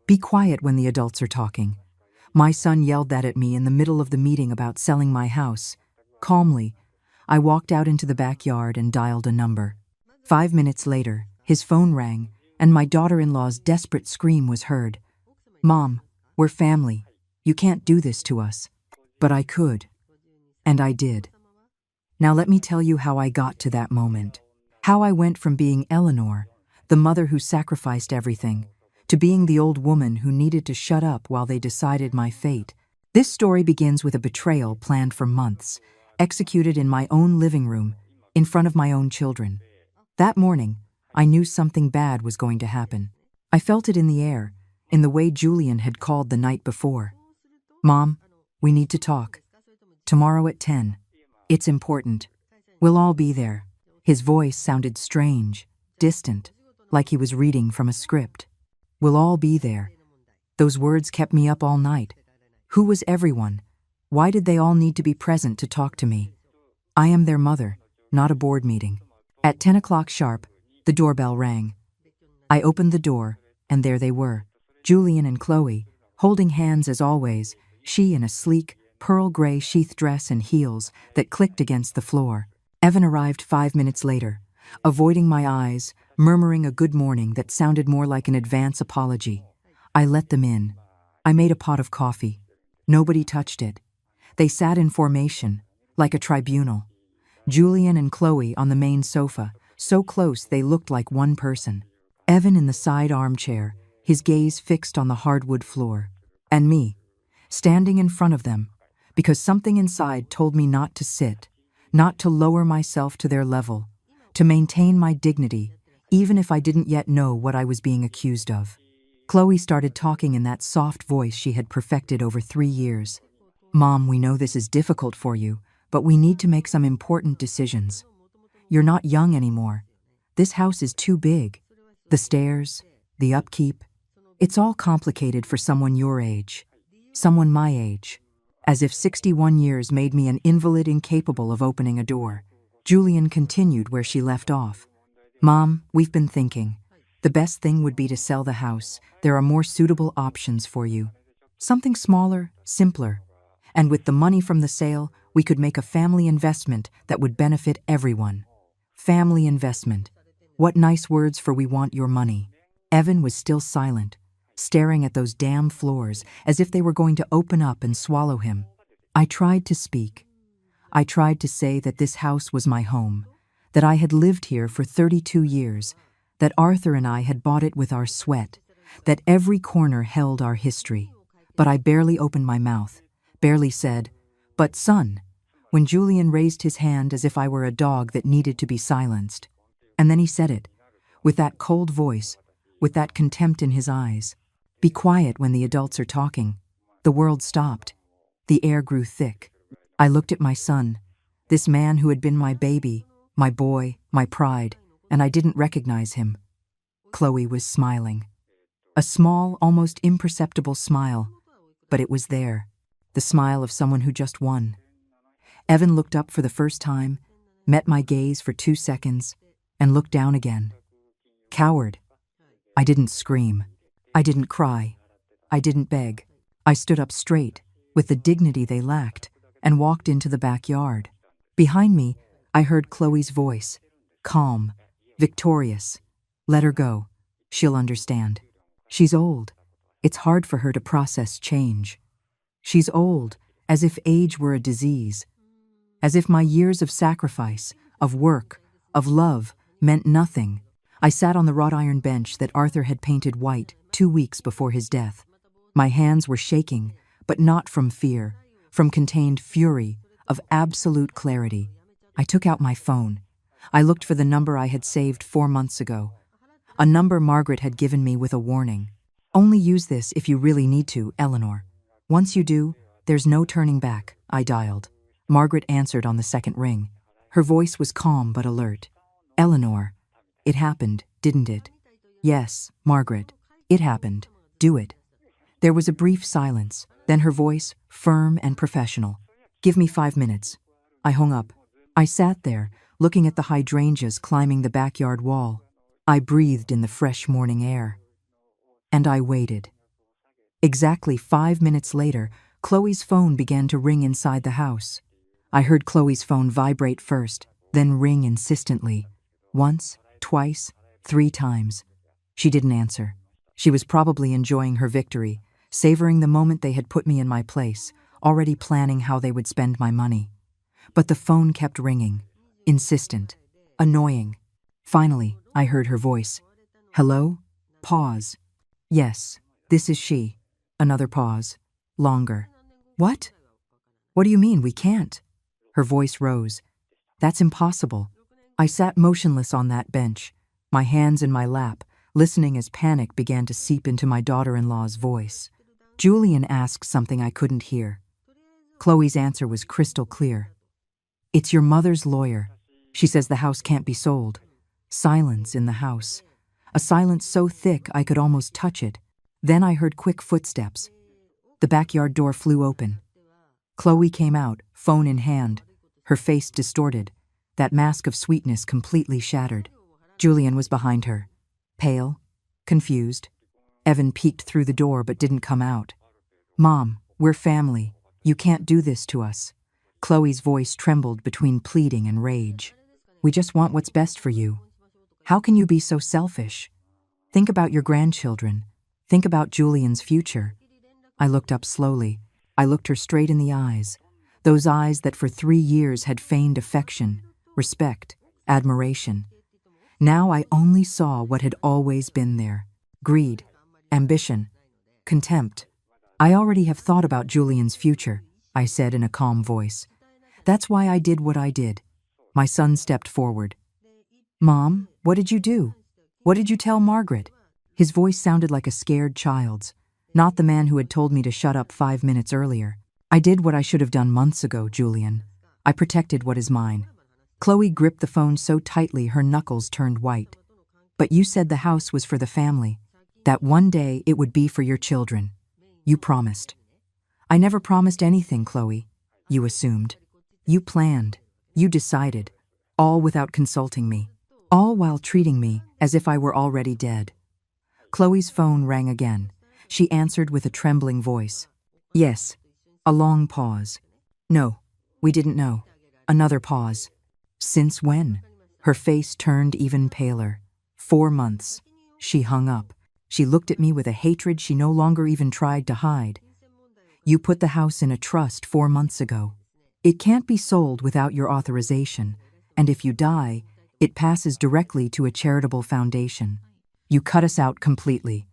Be quiet when the adults are talking. My son yelled that at me in the middle of the meeting about selling my house. Calmly, I walked out into the backyard and dialed a number. 5 minutes later, his phone rang, and my daughter-in-law's desperate scream was heard. "Mom, we're family. You can't do this to us." But I could. And I did. Now let me tell you how I got to that moment. How I went from being Eleanor, the mother who sacrificed everything, to being the old woman who needed to shut up while they decided my fate. This story begins with a betrayal planned for months, executed in my own living room, in front of my own children. That morning, I knew something bad was going to happen. I felt it in the air, in the way Julian had called the night before. "Mom, we need to talk. Tomorrow at 10. It's important. We'll all be there." His voice sounded strange, distant, like he was reading from a script. "We'll all be there." Those words kept me up all night. Who was everyone? Why did they all need to be present to talk to me? I am their mother, not a board meeting. At 10 o'clock sharp, the doorbell rang. I opened the door, and there they were, Julian and Chloe, holding hands as always, she in a sleek, pearl gray sheath dress and heels that clicked against the floor. Evan arrived 5 minutes later, avoiding my eyes, murmuring a good morning that sounded more like an advance apology. I let them in. I made a pot of coffee. Nobody touched it. They sat in formation, like a tribunal. Julian and Chloe on the main sofa, so close they looked like one person. Evan in the side armchair, his gaze fixed on the hardwood floor. And me, standing in front of them, because something inside told me not to sit, not to lower myself to their level, to maintain my dignity, even if I didn't yet know what I was being accused of. Chloe started talking in that soft voice she had perfected over 3 years. "Mom, we know this is difficult for you, but we need to make some important decisions. You're not young anymore. This house is too big. The stairs, the upkeep, it's all complicated for someone your age. Someone my age. As if 61 years made me an invalid incapable of opening a door." Julian continued where she left off. "Mom, we've been thinking. The best thing would be to sell the house. There are more suitable options for you. Something smaller, simpler. And with the money from the sale, we could make a family investment that would benefit everyone." Family investment. What nice words for "we want your money." Evan was still silent, staring at those damn floors as if they were going to open up and swallow him. I tried to speak. I tried to say that this house was my home, that I had lived here for 32 years, that Arthur and I had bought it with our sweat, that every corner held our history. But I barely opened my mouth, barely said, "But son," when Julian raised his hand as if I were a dog that needed to be silenced. And then he said it, with that cold voice, with that contempt in his eyes. "Be quiet when the adults are talking." The world stopped. The air grew thick. I looked at my son, this man who had been my baby, my boy, my pride, and I didn't recognize him. Chloe was smiling. A small, almost imperceptible smile, but it was there, the smile of someone who just won. Evan looked up for the first time, met my gaze for 2 seconds, and looked down again. Coward. I didn't scream. I didn't cry. I didn't beg. I stood up straight, with the dignity they lacked, and walked into the backyard. Behind me, I heard Chloe's voice, calm, victorious. "Let her go. She'll understand. She's old. It's hard for her to process change. She's old, as if age were a disease. As if my years of sacrifice, of work, of love, meant nothing." I sat on the wrought iron bench that Arthur had painted white 2 weeks before his death. My hands were shaking, but not from fear, from contained fury, of absolute clarity. I took out my phone. I looked for the number I had saved 4 months ago. A number Margaret had given me with a warning. "Only use this if you really need to, Eleanor. Once you do, there's no turning back," I dialed. Margaret answered on the second ring. Her voice was calm but alert. "Eleanor, it happened, didn't it?" "Yes, Margaret, it happened. Do it." There was a brief silence, then her voice, firm and professional. "Give me 5 minutes." I hung up. I sat there, looking at the hydrangeas climbing the backyard wall. I breathed in the fresh morning air. And I waited. Exactly 5 minutes later, Chloe's phone began to ring inside the house. I heard Chloe's phone vibrate first, then ring insistently. Once, twice, 3 times. She didn't answer. She was probably enjoying her victory, savoring the moment they had put me in my place, already planning how they would spend my money. But the phone kept ringing. Insistent. Annoying. Finally, I heard her voice. Hello? Pause. Yes, this is she. Another pause. Longer. What? What do you mean we can't? Her voice rose. That's impossible. I sat motionless on that bench, my hands in my lap, listening as panic began to seep into my daughter-in-law's voice. Julian asked something I couldn't hear. Chloe's answer was crystal clear. It's your mother's lawyer. She says the house can't be sold. Silence in the house. A silence so thick I could almost touch it. Then I heard quick footsteps. The backyard door flew open. Chloe came out, phone in hand, her face distorted, that mask of sweetness completely shattered. Julian was behind her, pale, confused. Evan peeked through the door but didn't come out. Mom, we're family. You can't do this to us. Chloe's voice trembled between pleading and rage. We just want what's best for you. How can you be so selfish? Think about your grandchildren. Think about Julian's future. I looked up slowly. I looked her straight in the eyes, those eyes that for 3 years had feigned affection, respect, admiration. Now I only saw what had always been there: greed, ambition, contempt. I already have thought about Julian's future, I said in a calm voice. That's why I did what I did. My son stepped forward. Mom, what did you do? What did you tell Margaret? His voice sounded like a scared child's, not the man who had told me to shut up 5 minutes earlier. I did what I should have done months ago, Julian. I protected what is mine. Chloe gripped the phone so tightly her knuckles turned white. But you said the house was for the family, that one day it would be for your children. You promised. I never promised anything, Chloe. You assumed. You planned. You decided. All without consulting me. All while treating me as if I were already dead. Chloe's phone rang again. She answered with a trembling voice. Yes. A long pause. No, we didn't know. Another pause. Since when? Her face turned even paler. 4 months. She hung up. She looked at me with a hatred she no longer even tried to hide. You put the house in a trust 4 months ago. It can't be sold without your authorization, and if you die, it passes directly to a charitable foundation. You cut us out completely.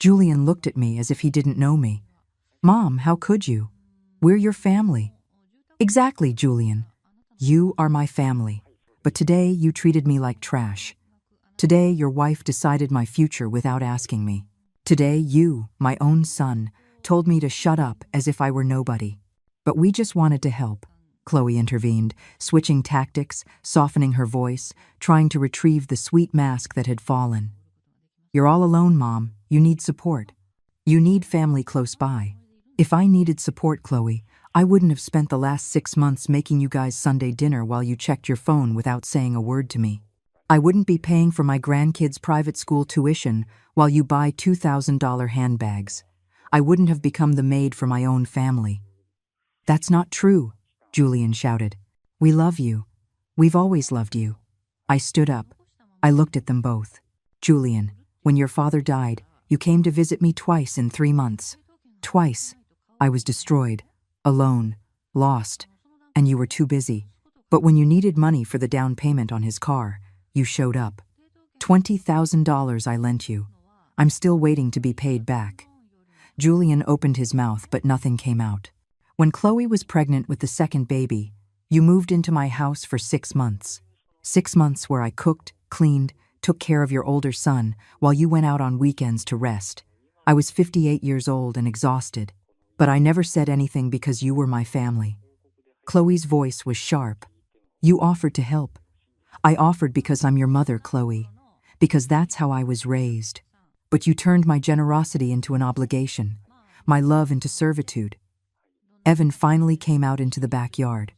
Julian looked at me as if he didn't know me. Mom, how could you? We're your family. Exactly, Julian. You are my family. But today you treated me like trash. Today your wife decided my future without asking me. Today you, my own son, told me to shut up as if I were nobody. But we just wanted to help. Chloe intervened, switching tactics, softening her voice, trying to retrieve the sweet mask that had fallen. You're all alone, Mom. You need support. You need family close by. If I needed support, Chloe, I wouldn't have spent the last 6 months making you guys Sunday dinner while you checked your phone without saying a word to me. I wouldn't be paying for my grandkids' private school tuition while you buy $2,000 handbags. I wouldn't have become the maid for my own family. That's not true, Julian shouted. We love you. We've always loved you. I stood up. I looked at them both. Julian, when your father died, you came to visit me twice in 3 months. Twice. I was destroyed, alone, lost, and you were too busy. But when you needed money for the down payment on his car, you showed up. $20,000 I lent you. I'm still waiting to be paid back. Julian opened his mouth, but nothing came out. When Chloe was pregnant with the second baby, you moved into my house for 6 months. 6 months where I cooked, cleaned, took care of your older son while you went out on weekends to rest. I was 58 years old and exhausted, but I never said anything because you were my family. Chloe's voice was sharp. You offered to help. I offered because I'm your mother, Chloe, because that's how I was raised. But you turned my generosity into an obligation, my love into servitude. Evan finally came out into the backyard.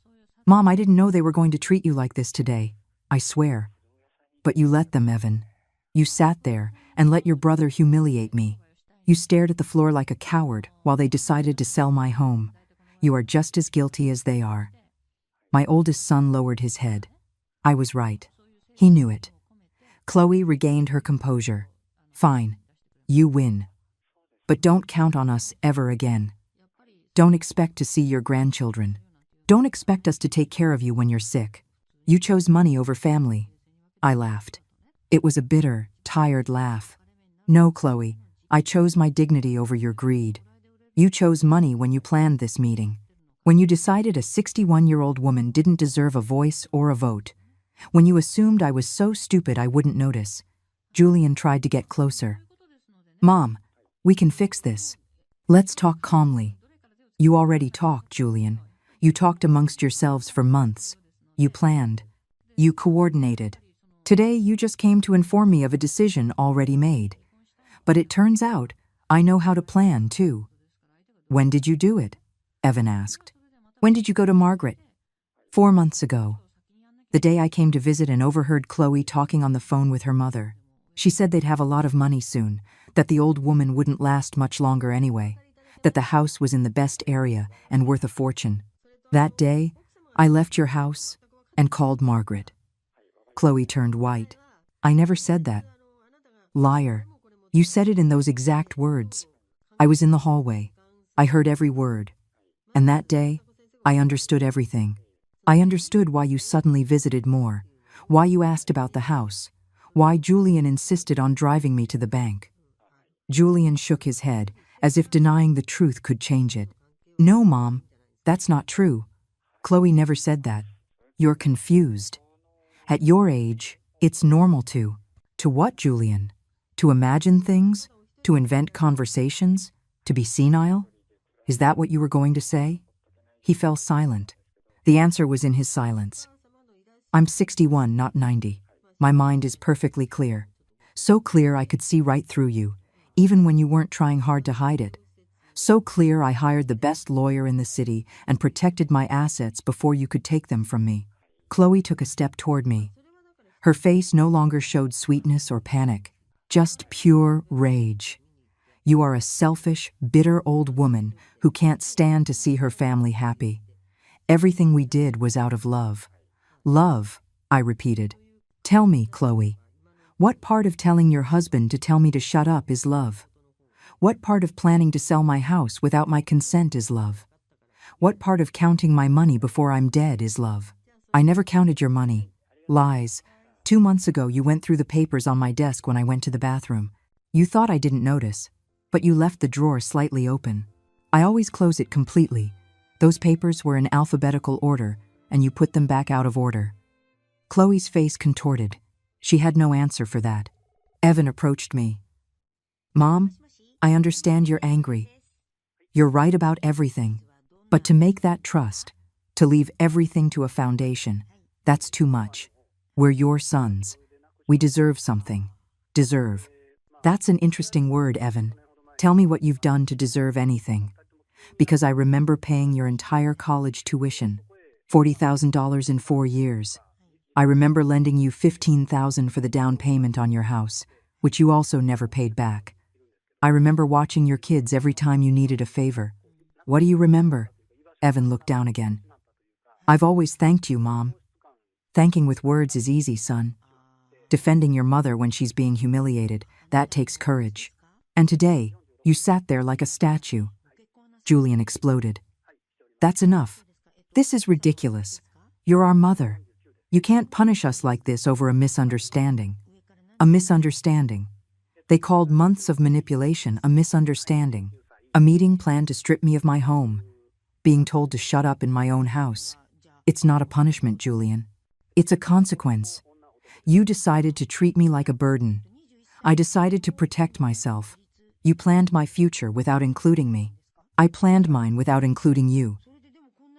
Mom, I didn't know they were going to treat you like this today. I swear. But you let them, Evan. You sat there and let your brother humiliate me. You stared at the floor like a coward while they decided to sell my home. You are just as guilty as they are. My oldest son lowered his head. I was right. He knew it. Chloe regained her composure. Fine. You win. But don't count on us ever again. Don't expect to see your grandchildren. Don't expect us to take care of you when you're sick. You chose money over family. I laughed. It was a bitter, tired laugh. No, Chloe, I chose my dignity over your greed. You chose money when you planned this meeting. When you decided a 61-year-old woman didn't deserve a voice or a vote. When you assumed I was so stupid I wouldn't notice. Julian tried to get closer. Mom, we can fix this. Let's talk calmly. You already talked, Julian. You talked amongst yourselves for months. You planned. You coordinated. Today you just came to inform me of a decision already made. But it turns out I know how to plan too. When did you do it? Evan asked. When did you go to Margaret? 4 months ago. The day I came to visit and overheard Chloe talking on the phone with her mother. She said they'd have a lot of money soon, that the old woman wouldn't last much longer anyway, that the house was in the best area and worth a fortune. That day, I left your house and called Margaret. Chloe turned white. I never said that. Liar. You said it in those exact words. I was in the hallway. I heard every word. And that day, I understood everything. I understood why you suddenly visited more, why you asked about the house, why Julian insisted on driving me to the bank. Julian shook his head, as if denying the truth could change it. No, Mom, that's not true. Chloe never said that. You're confused. At your age, it's normal to. To what, Julian? To imagine things? To invent conversations? To be senile? Is that what you were going to say? He fell silent. The answer was in his silence. I'm 61, not 90. My mind is perfectly clear. So clear I could see right through you, even when you weren't trying hard to hide it. So clear I hired the best lawyer in the city and protected my assets before you could take them from me. Chloe took a step toward me. Her face no longer showed sweetness or panic, just pure rage. You are a selfish, bitter old woman who can't stand to see her family happy. Everything we did was out of love. Love, I repeated. Tell me, Chloe, what part of telling your husband to tell me to shut up is love? What part of planning to sell my house without my consent is love? What part of counting my money before I'm dead is love? I never counted your money. Lies. 2 months ago you went through the papers on my desk when I went to the bathroom. You thought I didn't notice, but you left the drawer slightly open. I always close it completely. Those papers were in alphabetical order, and you put them back out of order. Chloe's face contorted. She had no answer for that. Evan approached me. Mom, I understand you're angry. You're right about everything. But to make that trust, to leave everything to a foundation, that's too much. We're your sons. We deserve something. Deserve. That's an interesting word, Evan. Tell me what you've done to deserve anything. Because I remember paying your entire college tuition, $40,000 in 4 years. I remember lending you $15,000 for the down payment on your house, which you also never paid back. I remember watching your kids every time you needed a favor. What do you remember? Evan looked down again. I've always thanked you, Mom. Thanking with words is easy, son. Defending your mother when she's being humiliated, that takes courage. And today, you sat there like a statue. Julian exploded. That's enough. This is ridiculous. You're our mother. You can't punish us like this over a misunderstanding. A misunderstanding. They called months of manipulation a misunderstanding. A meeting planned to strip me of my home. Being told to shut up in my own house. It's not a punishment, Julian. It's a consequence. You decided to treat me like a burden. I decided to protect myself. You planned my future without including me. I planned mine without including you.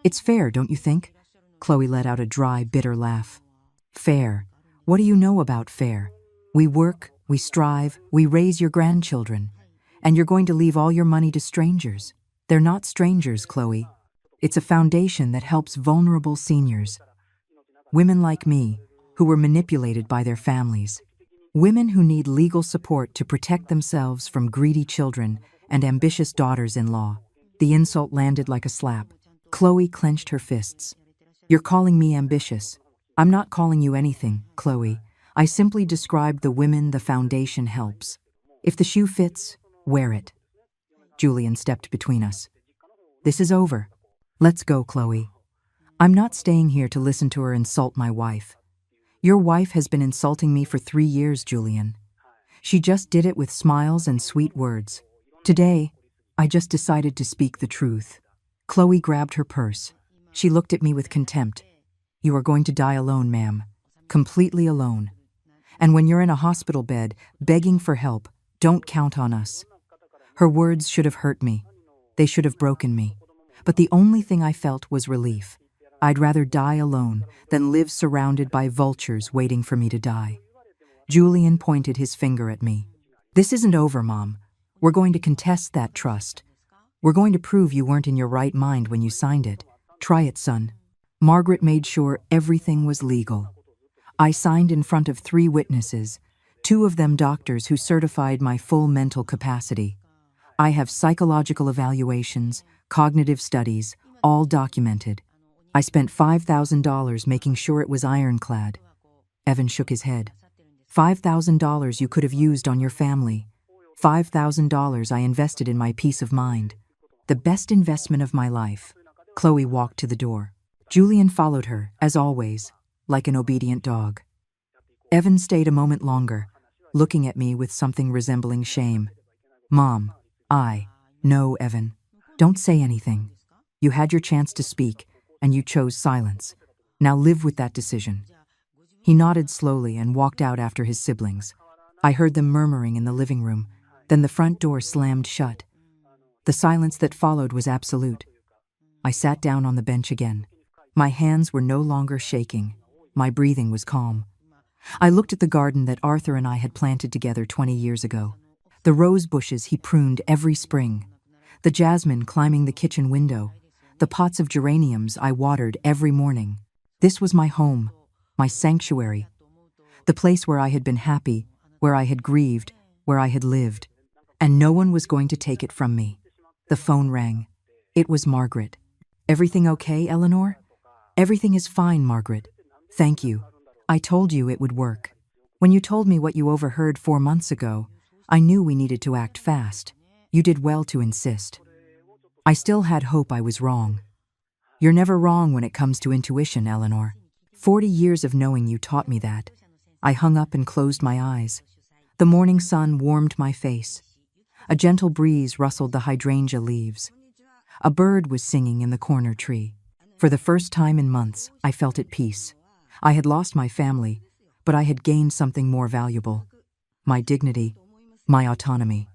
It's fair, don't you think? Chloe let out a dry, bitter laugh. Fair? What do you know about fair? We work, we strive, we raise your grandchildren. And you're going to leave all your money to strangers. They're not strangers, Chloe. It's a foundation that helps vulnerable seniors. Women like me, who were manipulated by their families. Women who need legal support to protect themselves from greedy children and ambitious daughters-in-law. The insult landed like a slap. Chloe clenched her fists. You're calling me ambitious. I'm not calling you anything, Chloe. I simply described the women the foundation helps. If the shoe fits, wear it. Julian stepped between us. This is over. Let's go, Chloe. I'm not staying here to listen to her insult my wife. Your wife has been insulting me for 3 years, Julian. She just did it with smiles and sweet words. Today, I just decided to speak the truth. Chloe grabbed her purse. She looked at me with contempt. You are going to die alone, ma'am. Completely alone. And when you're in a hospital bed, begging for help, don't count on us. Her words should have hurt me. They should have broken me. But the only thing I felt was relief. I'd rather die alone than live surrounded by vultures waiting for me to die. Julian pointed his finger at me. This isn't over, Mom. We're going to contest that trust. We're going to prove you weren't in your right mind when you signed it. Try it, son. Margaret made sure everything was legal. I signed in front of 3 witnesses, 2 of them doctors who certified my full mental capacity. I have psychological evaluations, cognitive studies, all documented. I spent $5,000 making sure it was ironclad. Evan shook his head. $5,000 you could have used on your family. $5,000 I invested in my peace of mind. The best investment of my life. Chloe walked to the door. Julian followed her, as always, like an obedient dog. Evan stayed a moment longer, looking at me with something resembling shame. Mom, No, Evan. Don't say anything. You had your chance to speak, and you chose silence. Now live with that decision. He nodded slowly and walked out after his siblings. I heard them murmuring in the living room. Then the front door slammed shut. The silence that followed was absolute. I sat down on the bench again. My hands were no longer shaking. My breathing was calm. I looked at the garden that Arthur and I had planted together 20 years ago. The rose bushes he pruned every spring. The jasmine climbing the kitchen window. The pots of geraniums I watered every morning. This was my home, my sanctuary. The place where I had been happy, where I had grieved, where I had lived. And no one was going to take it from me. The phone rang. It was Margaret. Everything okay, Eleanor? Everything is fine, Margaret. Thank you. I told you it would work. When you told me what you overheard 4 months ago, I knew we needed to act fast. You did well to insist. I still had hope I was wrong. You're never wrong when it comes to intuition, Eleanor. 40 years of knowing you taught me that. I hung up and closed my eyes. The morning sun warmed my face. A gentle breeze rustled the hydrangea leaves. A bird was singing in the corner tree. For the first time in months, I felt at peace. I had lost my family, but I had gained something more valuable. My dignity, my autonomy,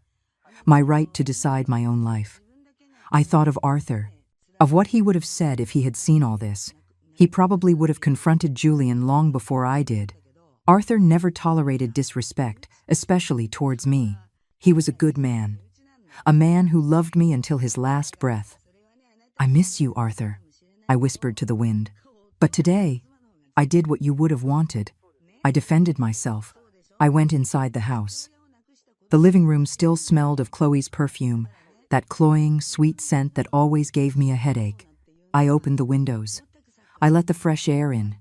my right to decide my own life. I thought of Arthur, of what he would have said if he had seen all this. He probably would have confronted Julian long before I did. Arthur never tolerated disrespect, especially towards me. He was a good man, a man who loved me until his last breath. I miss you, Arthur, I whispered to the wind. But today, I did what you would have wanted. I defended myself. I went inside the house. The living room still smelled of Chloe's perfume, that cloying, sweet scent that always gave me a headache. I opened the windows. I let the fresh air in.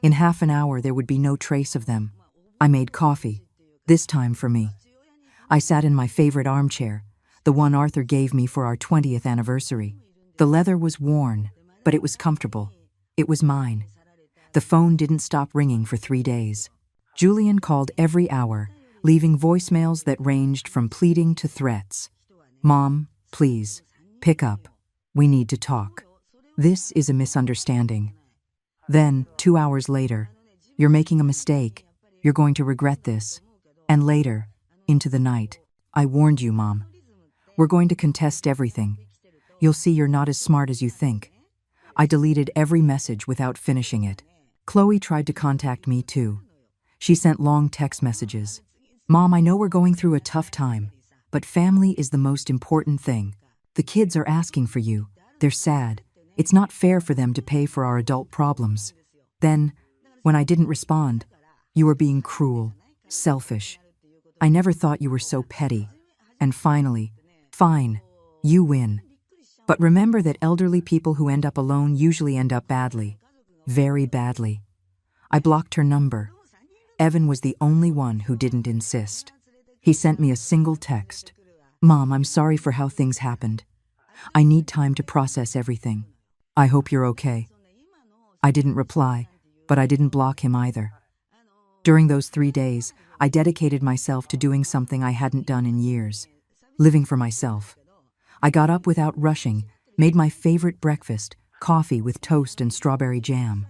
In half an hour, there would be no trace of them. I made coffee, this time for me. I sat in my favorite armchair, the one Arthur gave me for our 20th anniversary. The leather was worn, but it was comfortable. It was mine. The phone didn't stop ringing for 3 days. Julian called every hour, leaving voicemails that ranged from pleading to threats. Mom, please, pick up. We need to talk. This is a misunderstanding. Then, 2 hours later, you're making a mistake. You're going to regret this. And later, into the night, I warned you, Mom. We're going to contest everything. You'll see you're not as smart as you think. I deleted every message without finishing it. Chloe tried to contact me too. She sent long text messages. Mom, I know we're going through a tough time, but family is the most important thing. The kids are asking for you. They're sad. It's not fair for them to pay for our adult problems. Then, when I didn't respond, you were being cruel. Selfish. I never thought you were so petty. And finally, fine, you win. But remember that elderly people who end up alone usually end up badly. Very badly. I blocked her number. Evan was the only one who didn't insist. He sent me a single text. Mom, I'm sorry for how things happened. I need time to process everything. I hope you're okay. I didn't reply, but I didn't block him either. During those 3 days, I dedicated myself to doing something I hadn't done in years. Living for myself. I got up without rushing, made my favorite breakfast, coffee with toast and strawberry jam.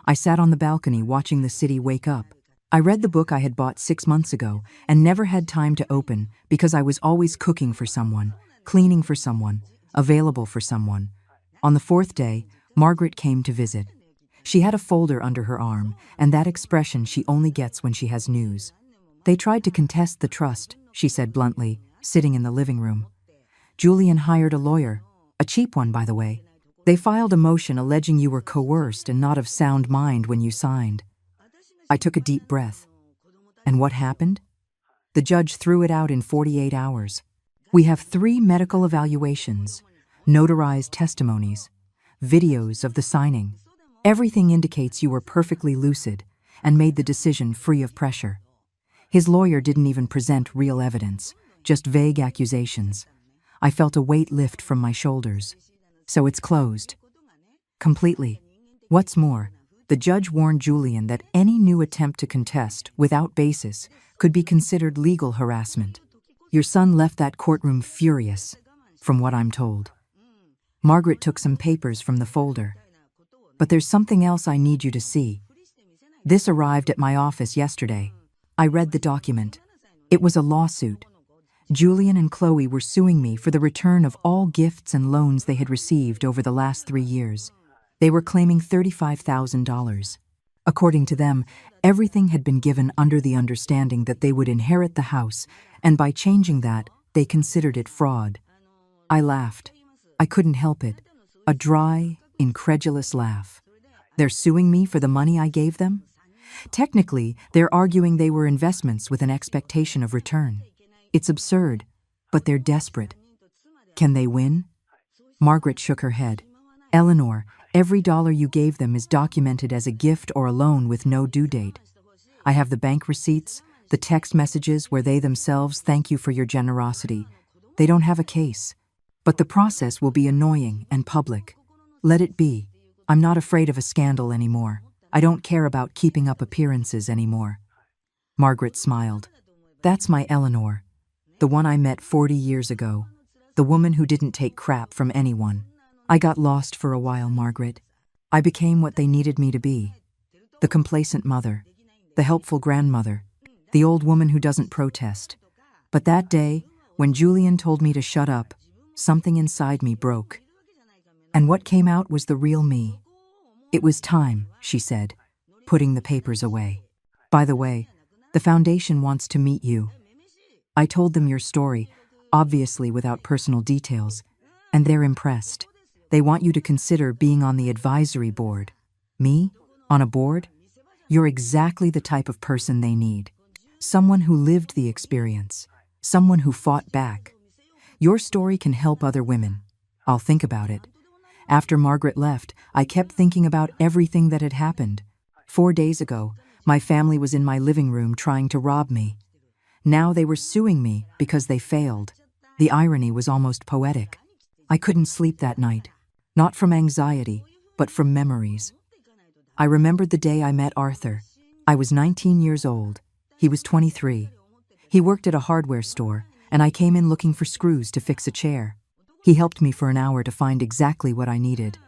I sat on the balcony watching the city wake up. I read the book I had bought 6 months ago and never had time to open because I was always cooking for someone, cleaning for someone, available for someone. On the 4th day, Margaret came to visit. She had a folder under her arm, and that expression she only gets when she has news. They tried to contest the trust, she said bluntly, sitting in the living room. Julian hired a lawyer, a cheap one, by the way. They filed a motion alleging you were coerced and not of sound mind when you signed. I took a deep breath. And what happened? The judge threw it out in 48 hours. We have 3 medical evaluations, notarized testimonies, videos of the signing. Everything indicates you were perfectly lucid and made the decision free of pressure. His lawyer didn't even present real evidence, just vague accusations. I felt a weight lift from my shoulders. So it's closed. Completely. What's more, the judge warned Julian that any new attempt to contest, without basis, could be considered legal harassment. Your son left that courtroom furious, from what I'm told. Margaret took some papers from the folder. But there's something else I need you to see. This arrived at my office yesterday. I read the document. It was a lawsuit. Julian and Chloe were suing me for the return of all gifts and loans they had received over the last 3 years. They were claiming $35,000. According to them, everything had been given under the understanding that they would inherit the house, and by changing that, they considered it fraud. I laughed. I couldn't help it. A dry, incredulous laugh. They're suing me for the money I gave them? Technically, they're arguing they were investments with an expectation of return. It's absurd, but they're desperate. Can they win? Margaret shook her head. Eleanor, every dollar you gave them is documented as a gift or a loan with no due date. I have the bank receipts, the text messages where they themselves thank you for your generosity. They don't have a case. But the process will be annoying and public. Let it be. I'm not afraid of a scandal anymore. I don't care about keeping up appearances anymore. Margaret smiled. That's my Eleanor. The one I met 40 years ago. The woman who didn't take crap from anyone. I got lost for a while, Margaret. I became what they needed me to be. The complacent mother. The helpful grandmother. The old woman who doesn't protest. But that day, when Julian told me to shut up, something inside me broke. And what came out was the real me. It was time, she said, putting the papers away. By the way, the foundation wants to meet you. I told them your story, obviously without personal details, and they're impressed. They want you to consider being on the advisory board. Me? On a board? You're exactly the type of person they need. Someone who lived the experience. Someone who fought back. Your story can help other women. I'll think about it. After Margaret left, I kept thinking about everything that had happened. 4 days ago, my family was in my living room trying to rob me. Now they were suing me because they failed. The irony was almost poetic. I couldn't sleep that night, not from anxiety, but from memories. I remembered the day I met Arthur. I was 19 years old. He was 23. He worked at a hardware store, and I came in looking for screws to fix a chair. He helped me for an hour to find exactly what I needed.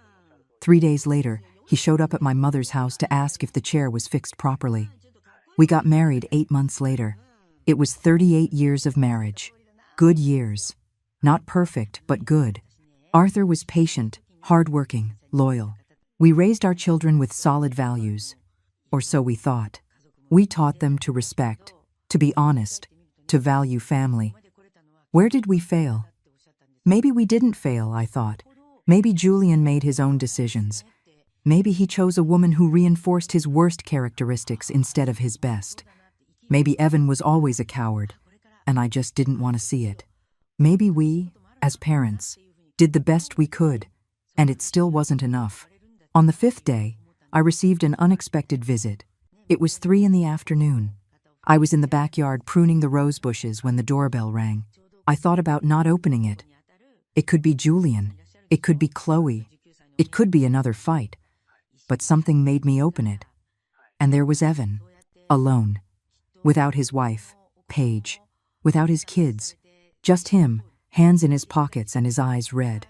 3 days later, he showed up at my mother's house to ask if the chair was fixed properly. We got married 8 months later. It was 38 years of marriage. Good years. Not perfect, but good. Arthur was patient, hardworking, loyal. We raised our children with solid values. Or so we thought. We taught them to respect, to be honest, to value family. Where did we fail? Maybe we didn't fail, I thought. Maybe Julian made his own decisions. Maybe he chose a woman who reinforced his worst characteristics instead of his best. Maybe Evan was always a coward, and I just didn't want to see it. Maybe we, as parents, did the best we could, and it still wasn't enough. On the 5th day, I received an unexpected visit. It was 3 in the afternoon. I was in the backyard pruning the rose bushes when the doorbell rang. I thought about not opening it. It could be Julian. It could be Chloe. It could be another fight. But something made me open it. And there was Evan, alone, without his wife, Paige, without his kids, just him, hands in his pockets and his eyes red.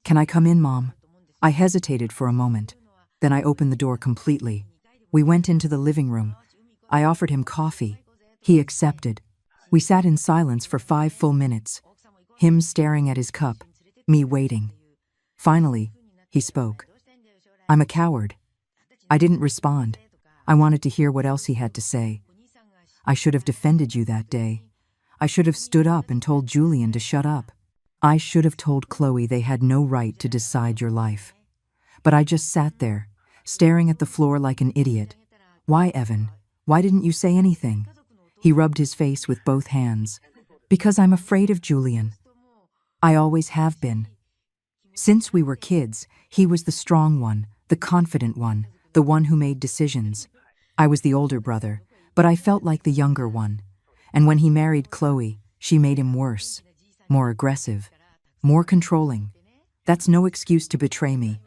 "Can I come in, Mom?" I hesitated for a moment. Then I opened the door completely. We went into the living room. I offered him coffee. He accepted. We sat in silence for 5 full minutes, him staring at his cup, me waiting. Finally, he spoke. "I'm a coward." I didn't respond. I wanted to hear what else he had to say. "I should have defended you that day. I should have stood up and told Julian to shut up. I should have told Chloe they had no right to decide your life. But I just sat there, staring at the floor like an idiot. Why, Evan? Why didn't you say anything?" He rubbed his face with both hands. "Because I'm afraid of Julian. I always have been. Since we were kids, he was the strong one, the confident one, the one who made decisions. I was the older brother, but I felt like the younger one. And when he married Chloe, she made him worse, more aggressive, more controlling. That's no excuse to betray me.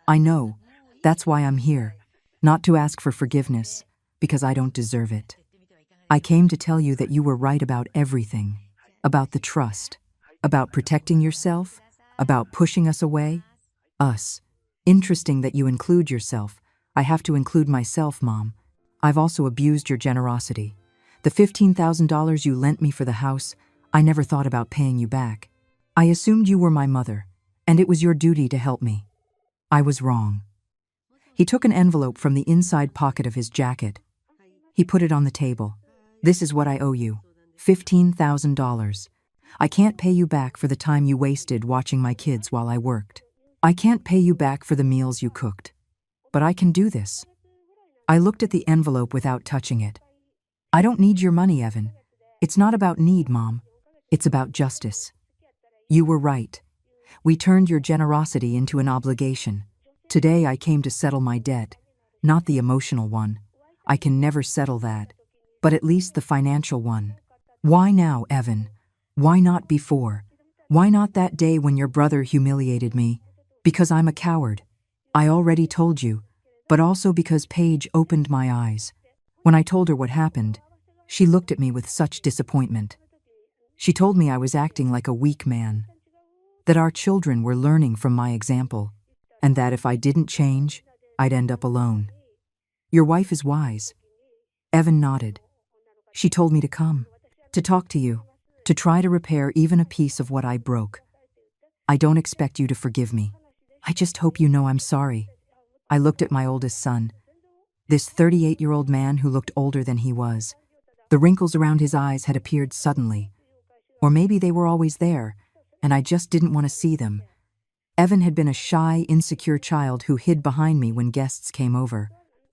I know. That's why I'm here. Not to ask for forgiveness, because I don't deserve it. I came to tell you that you were right about everything. About the trust. About protecting yourself. About pushing us away. Us. Interesting that you include yourself. I have to include myself, Mom. I've also abused your generosity. The $15,000 you lent me for the house, I never thought about paying you back. I assumed you were my mother, and it was your duty to help me. I was wrong." He took an envelope from the inside pocket of his jacket. He put it on the table. "This is what I owe you. $15,000. I can't pay you back for the time you wasted watching my kids while I worked. I can't pay you back for the meals you cooked. But I can do this." I looked at the envelope without touching it. "I don't need your money, Evan. It's not about need, Mom. It's about justice. You were right. We turned your generosity into an obligation. Today I came to settle my debt, not the emotional one. I can never settle that, but at least the financial one. Why now, Evan? Why not before? Why not that day when your brother humiliated me? Because I'm a coward. I already told you, but also because Paige opened my eyes. When I told her what happened, she looked at me with such disappointment. She told me I was acting like a weak man, that our children were learning from my example, and that if I didn't change, I'd end up alone. Your wife is wise." Evan nodded. "She told me to come, to talk to you, to try to repair even a piece of what I broke. I don't expect you to forgive me. I just hope you know I'm sorry." I looked at my oldest son, this 38-year-old man who looked older than he was. The wrinkles around his eyes had appeared suddenly. Or maybe they were always there, and I just didn't want to see them. Evan had been a shy, insecure child who hid behind me when guests came over.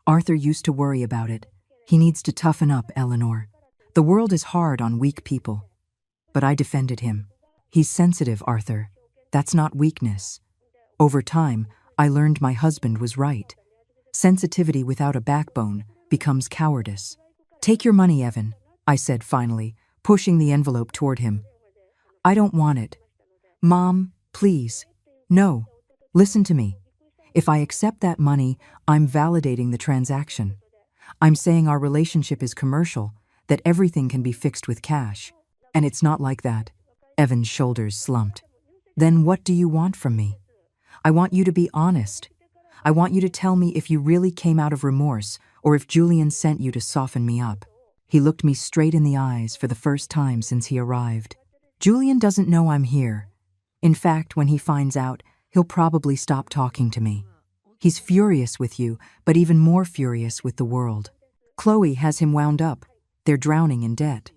Arthur used to worry about it. He needs to toughen up, Eleanor. The world is hard on weak people. But I defended him. He's sensitive, Arthur. That's not weakness. Over time, I learned my husband was right. Sensitivity without a backbone becomes cowardice. "Take your money, Evan," I said finally, pushing the envelope toward him. "I don't want it. Mom, please. No. Listen to me. If I accept that money, I'm validating the transaction. I'm saying our relationship is commercial, that everything can be fixed with cash. And it's not like that." Evan's shoulders slumped. "Then what do you want from me? I want you to be honest. I want you to tell me if you really came out of remorse or if Julian sent you to soften me up." He looked me straight in the eyes for the first time since he arrived. "Julian doesn't know I'm here. In fact, when he finds out, he'll probably stop talking to me. He's furious with you, but even more furious with the world. Chloe has him wound up. They're drowning in debt."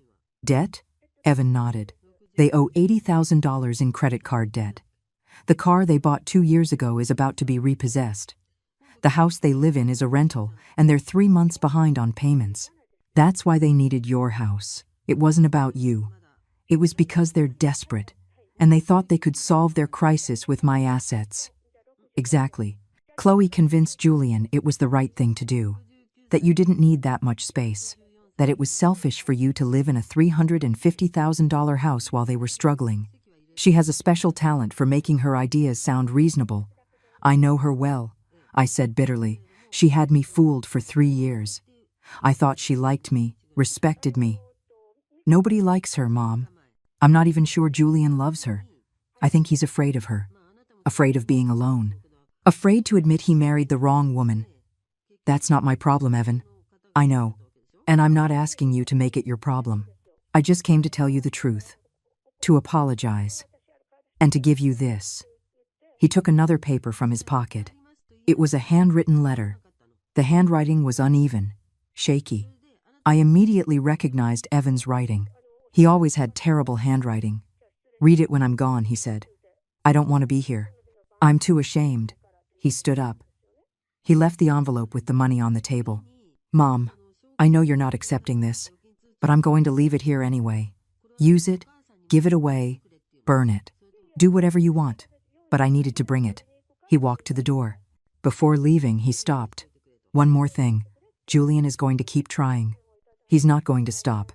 "Debt?" Evan nodded. "They owe $80,000 in credit card debt. The car they bought 2 years ago is about to be repossessed. The house they live in is a rental, and they're 3 months behind on payments. That's why they needed your house. It wasn't about you. It was because they're desperate, and they thought they could solve their crisis with my assets. Exactly. Chloe convinced Julian it was the right thing to do, that you didn't need that much space, that it was selfish for you to live in a $350,000 house while they were struggling. She has a special talent for making her ideas sound reasonable. I know her well, I said bitterly. She had me fooled for 3 years. I thought she liked me, respected me. Nobody likes her, Mom. I'm not even sure Julian loves her. I think he's afraid of her, afraid of being alone, afraid to admit he married the wrong woman. That's not my problem, Evan. I know, and I'm not asking you to make it your problem. I just came to tell you the truth, to apologize, and to give you this. He took another paper from his pocket. It was a handwritten letter. The handwriting was uneven, shaky. I immediately recognized Evan's writing. He always had terrible handwriting. Read it when I'm gone, he said. I don't want to be here. I'm too ashamed. He stood up. He left the envelope with the money on the table. Mom, I know you're not accepting this, but I'm going to leave it here anyway. Use it, give it away, burn it. Do whatever you want, but I needed to bring it. He walked to the door. Before leaving, he stopped. One more thing. Julian is going to keep trying. He's not going to stop.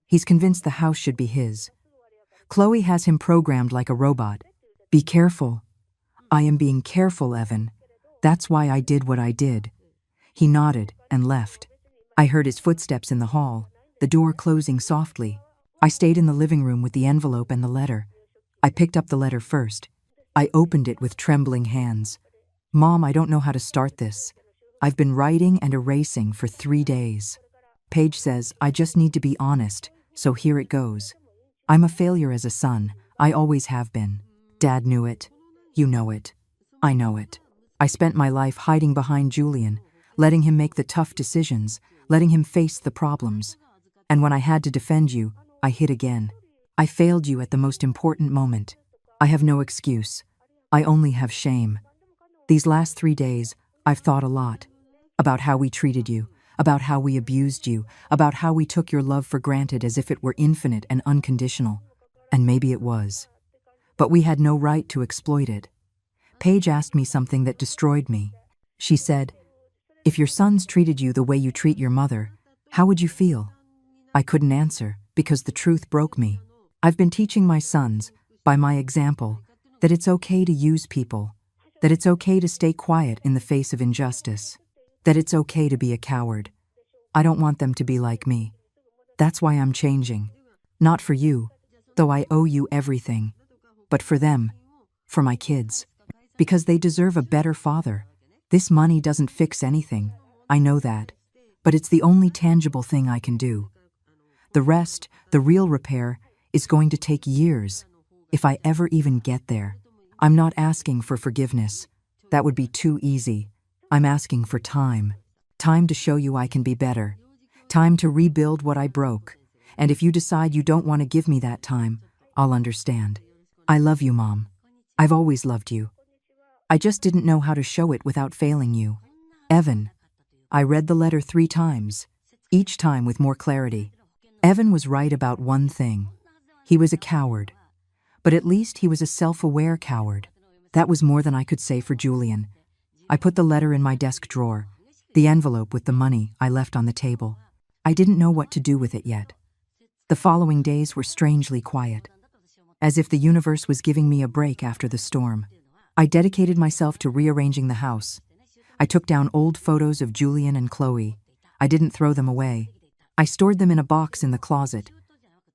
He's convinced the house should be his. Chloe has him programmed like a robot. Be careful. I am being careful, Evan. That's why I did what I did. He nodded and left. I heard his footsteps in the hall, the door closing softly. I stayed in the living room with the envelope and the letter. I picked up the letter first. I opened it with trembling hands. Mom, I don't know how to start this. I've been writing and erasing for 3 days. Paige says I just need to be honest, so here it goes. I'm a failure as a son. I always have been. Dad knew it. You know it. I know it. I spent my life hiding behind Julian, letting him make the tough decisions, letting him face the problems. And when I had to defend you, I hid again. I failed you at the most important moment. I have no excuse. I only have shame. These last 3 days, I've thought a lot. About how we treated you, about how we abused you, about how we took your love for granted as if it were infinite and unconditional. And maybe it was. But we had no right to exploit it. Paige asked me something that destroyed me. She said, if your sons treated you the way you treat your mother, how would you feel? I couldn't answer because the truth broke me. I've been teaching my sons, by my example, that it's okay to use people, that it's okay to stay quiet in the face of injustice, that it's okay to be a coward. I don't want them to be like me. That's why I'm changing. Not for you, though I owe you everything, but for them, for my kids, because they deserve a better father. This money doesn't fix anything, I know that, but it's the only tangible thing I can do. The rest, the real repair, is going to take years, if I ever even get there. I'm not asking for forgiveness. That would be too easy. I'm asking for time. Time to show you I can be better. Time to rebuild what I broke. And if you decide you don't want to give me that time, I'll understand. I love you, Mom. I've always loved you. I just didn't know how to show it without failing you. Evan. I read the letter 3 times, each time with more clarity. Evan was right about one thing. He was a coward. But at least he was a self-aware coward. That was more than I could say for Julian. I put the letter in my desk drawer, the envelope with the money I left on the table. I didn't know what to do with it yet. The following days were strangely quiet, as if the universe was giving me a break after the storm. I dedicated myself to rearranging the house. I took down old photos of Julian and Chloe. I didn't throw them away. I stored them in a box in the closet.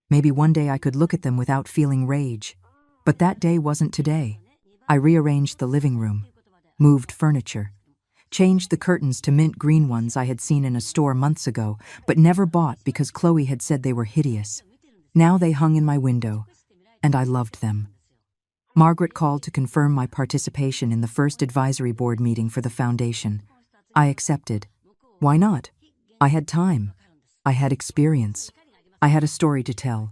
Maybe one day I could look at them without feeling rage. But that day wasn't today. I rearranged the living room, moved furniture, changed the curtains to mint green ones I had seen in a store months ago, but never bought because Chloe had said they were hideous. Now they hung in my window, and I loved them. Margaret called to confirm my participation in the first advisory board meeting for the foundation. I accepted. Why not? I had time. I had experience. I had a story to tell.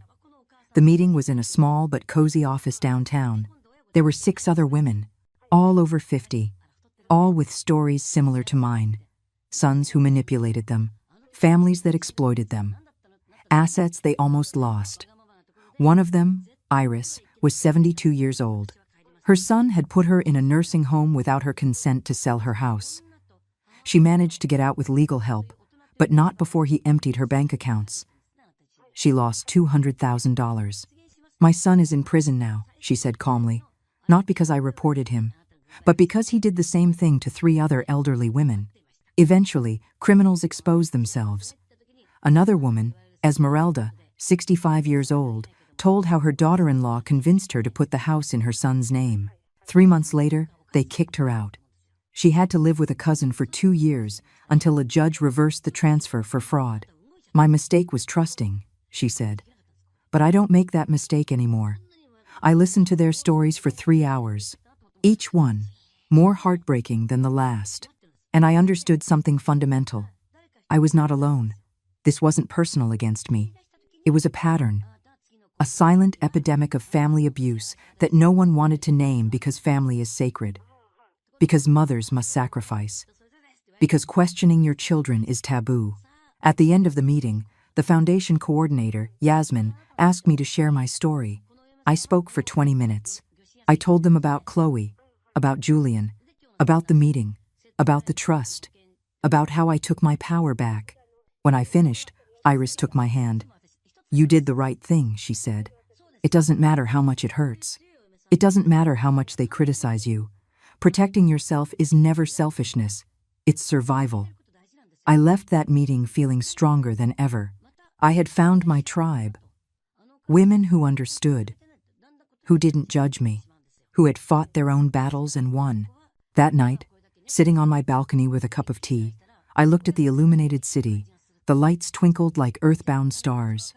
The meeting was in a small but cozy office downtown. There were 6 other women, all over 50, all with stories similar to mine. Sons who manipulated them, families that exploited them, assets they almost lost. One of them, Iris, was 72 years old. Her son had put her in a nursing home without her consent to sell her house. She managed to get out with legal help, but not before he emptied her bank accounts. She lost $200,000. "My son is in prison now," she said calmly, "not because I reported him, but because he did the same thing to 3 other elderly women." Eventually, criminals expose themselves. Another woman, Esmeralda, 65 years old, told how her daughter-in-law convinced her to put the house in her son's name. 3 months later, they kicked her out. She had to live with a cousin for 2 years until a judge reversed the transfer for fraud. "My mistake was trusting," she said. "But I don't make that mistake anymore. I listened to their stories for 3 hours, each one more heartbreaking than the last. And I understood something fundamental. I was not alone. This wasn't personal against me. It was a pattern. A silent epidemic of family abuse that no one wanted to name because family is sacred. Because mothers must sacrifice. Because questioning your children is taboo." At the end of the meeting, the foundation coordinator, Yasmin, asked me to share my story. I spoke for 20 minutes. I told them about Chloe, about Julian, about the meeting, about the trust, about how I took my power back. When I finished, Iris took my hand. "You did the right thing," she said. "It doesn't matter how much it hurts. It doesn't matter how much they criticize you. Protecting yourself is never selfishness. It's survival." I left that meeting feeling stronger than ever. I had found my tribe. Women who understood, who didn't judge me, who had fought their own battles and won. That night, sitting on my balcony with a cup of tea, I looked at the illuminated city. The lights twinkled like earthbound stars.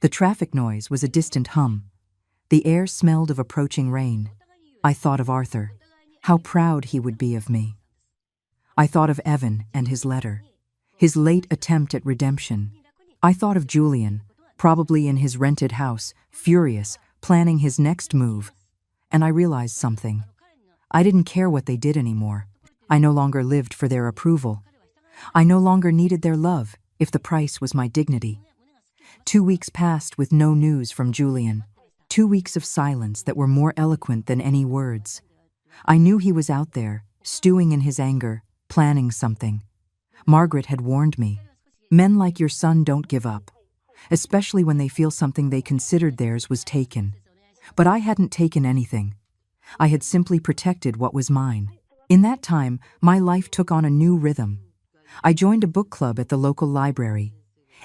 The traffic noise was a distant hum. The air smelled of approaching rain. I thought of Arthur. How proud he would be of me. I thought of Evan and his letter, his late attempt at redemption. I thought of Julian, probably in his rented house, furious, planning his next move. And I realized something. I didn't care what they did anymore. I no longer lived for their approval. I no longer needed their love if the price was my dignity. 2 weeks passed with no news from Julian. 2 weeks of silence that were more eloquent than any words. I knew he was out there, stewing in his anger, planning something. Margaret had warned me. Men like your son don't give up, especially when they feel something they considered theirs was taken. But I hadn't taken anything. I had simply protected what was mine. In that time, my life took on a new rhythm. I joined a book club at the local library.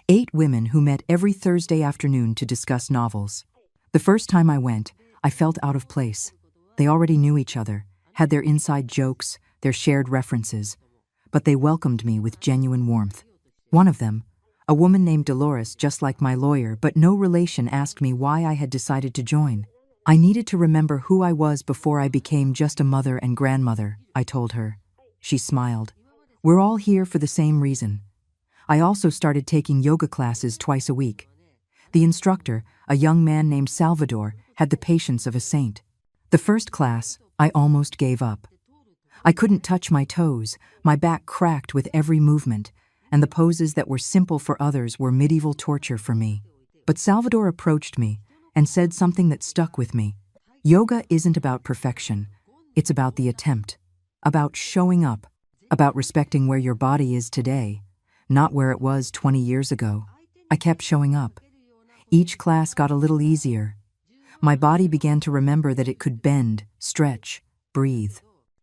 8 women who met every Thursday afternoon to discuss novels. The first time I went, I felt out of place. They already knew each other, had their inside jokes, their shared references, but they welcomed me with genuine warmth. One of them, a woman named Dolores, just like my lawyer but no relation, asked me why I had decided to join. "I needed to remember who I was before I became just a mother and grandmother," I told her. She smiled. "We're all here for the same reason." I also started taking yoga classes twice a week. The instructor, a young man named Salvador, had the patience of a saint. The first class, I almost gave up. I couldn't touch my toes, my back cracked with every movement, and the poses that were simple for others were medieval torture for me. But Salvador approached me and said something that stuck with me. Yoga isn't about perfection. It's about the attempt, about showing up, about respecting where your body is today, not where it was 20 years ago. I kept showing up. Each class got a little easier. My body began to remember that it could bend, stretch, breathe.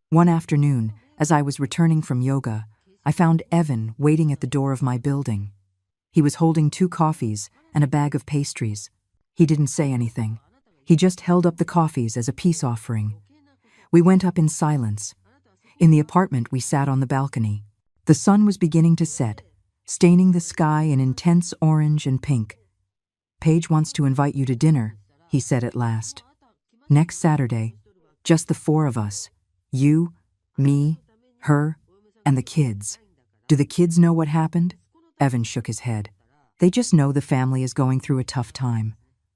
One afternoon, as I was returning from yoga, I found Evan waiting at the door of my building. He was holding 2 coffees and a bag of pastries. He didn't say anything. He just held up the coffees as a peace offering. We went up in silence. In the apartment, we sat on the balcony. The sun was beginning to set, staining the sky in intense orange and pink. "Paige wants to invite you to dinner," he said at last. "Next Saturday, just the 4 of us. You, me, her, and the kids." "Do the kids know what happened?" Evan shook his head. "They just know the family is going through a tough time.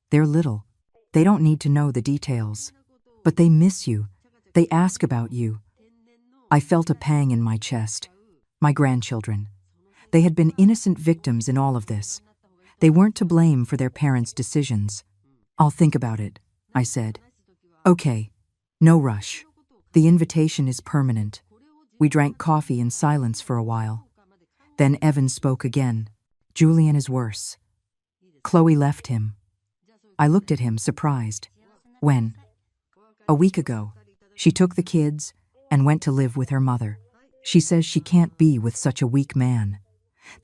They're little. They don't need to know the details. But they miss you. They ask about you." I felt a pang in my chest. My grandchildren. They had been innocent victims in all of this. They weren't to blame for their parents' decisions. "I'll think about it," I said. "Okay, no rush. The invitation is permanent." We drank coffee in silence for a while. Then Evan spoke again. "Julian is worse. Chloe left him." I looked at him, surprised. "When?" "A week ago. She took the kids and went to live with her mother. She says she can't be with such a weak man.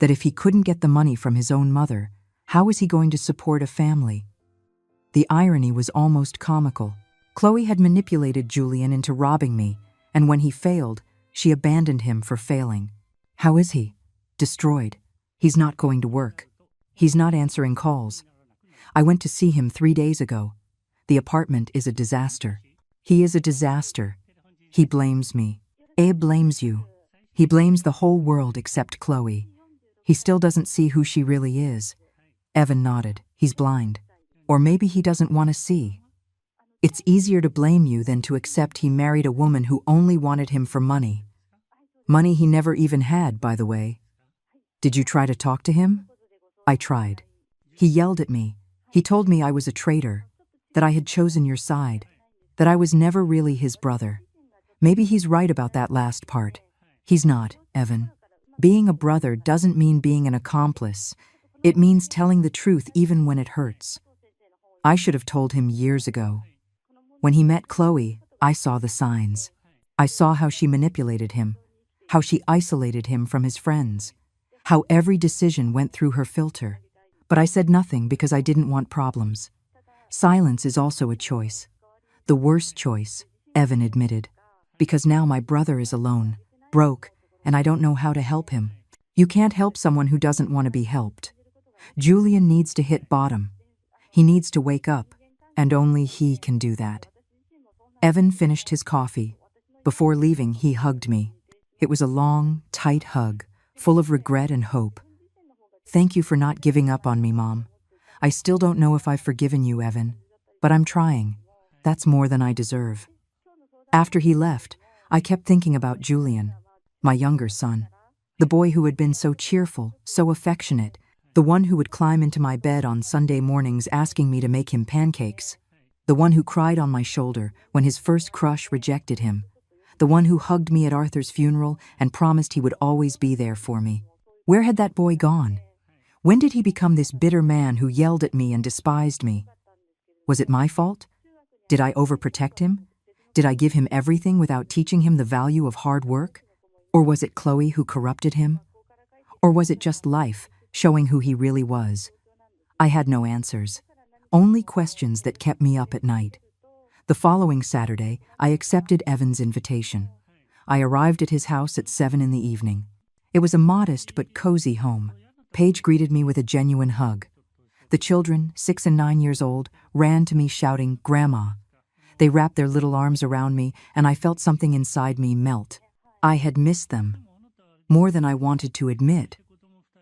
That if he couldn't get the money from his own mother, how is he going to support a family?" The irony was almost comical. Chloe had manipulated Julian into robbing me, and when he failed, she abandoned him for failing. "How is he?" "Destroyed. He's not going to work. He's not answering calls. I went to see him 3 days ago. The apartment is a disaster. He is a disaster. He blames me. Abe blames you. He blames the whole world except Chloe. He still doesn't see who she really is." Evan nodded. "He's blind. Or maybe he doesn't want to see. It's easier to blame you than to accept he married a woman who only wanted him for money. Money he never even had, by the way. Did you try to talk to him?" "I tried. He yelled at me. He told me I was a traitor, that I had chosen your side, that I was never really his brother. Maybe he's right about that last part. He's not, Evan. Being a brother doesn't mean being an accomplice. It means telling the truth even when it hurts. I should have told him years ago. When he met Chloe, I saw the signs. I saw how she manipulated him, how she isolated him from his friends, how every decision went through her filter. But I said nothing because I didn't want problems. Silence is also a choice. The worst choice," Evan admitted, "because now my brother is alone, broke, and I don't know how to help him. You can't help someone who doesn't want to be helped. Julian needs to hit bottom. He needs to wake up, and only he can do that." Evan finished his coffee. Before leaving, he hugged me. It was a long, tight hug, full of regret and hope. "Thank you for not giving up on me, Mom. I still don't know if I've forgiven you, Evan, but I'm trying. That's more than I deserve." After he left, I kept thinking about Julian, my younger son, the boy who had been so cheerful, so affectionate, the one who would climb into my bed on Sunday mornings asking me to make him pancakes, the one who cried on my shoulder when his first crush rejected him, the one who hugged me at Arthur's funeral and promised he would always be there for me. Where had that boy gone? When did he become this bitter man who yelled at me and despised me? Was it my fault? Did I overprotect him? Did I give him everything without teaching him the value of hard work? Or was it Chloe who corrupted him? Or was it just life, showing who he really was? I had no answers, only questions that kept me up at night. The following Saturday, I accepted Evan's invitation. I arrived at his house at 7 in the evening. It was a modest but cozy home. Paige greeted me with a genuine hug. The children, 6 and 9 years old, ran to me shouting, "Grandma." They wrapped their little arms around me, and I felt something inside me melt. I had missed them, more than I wanted to admit.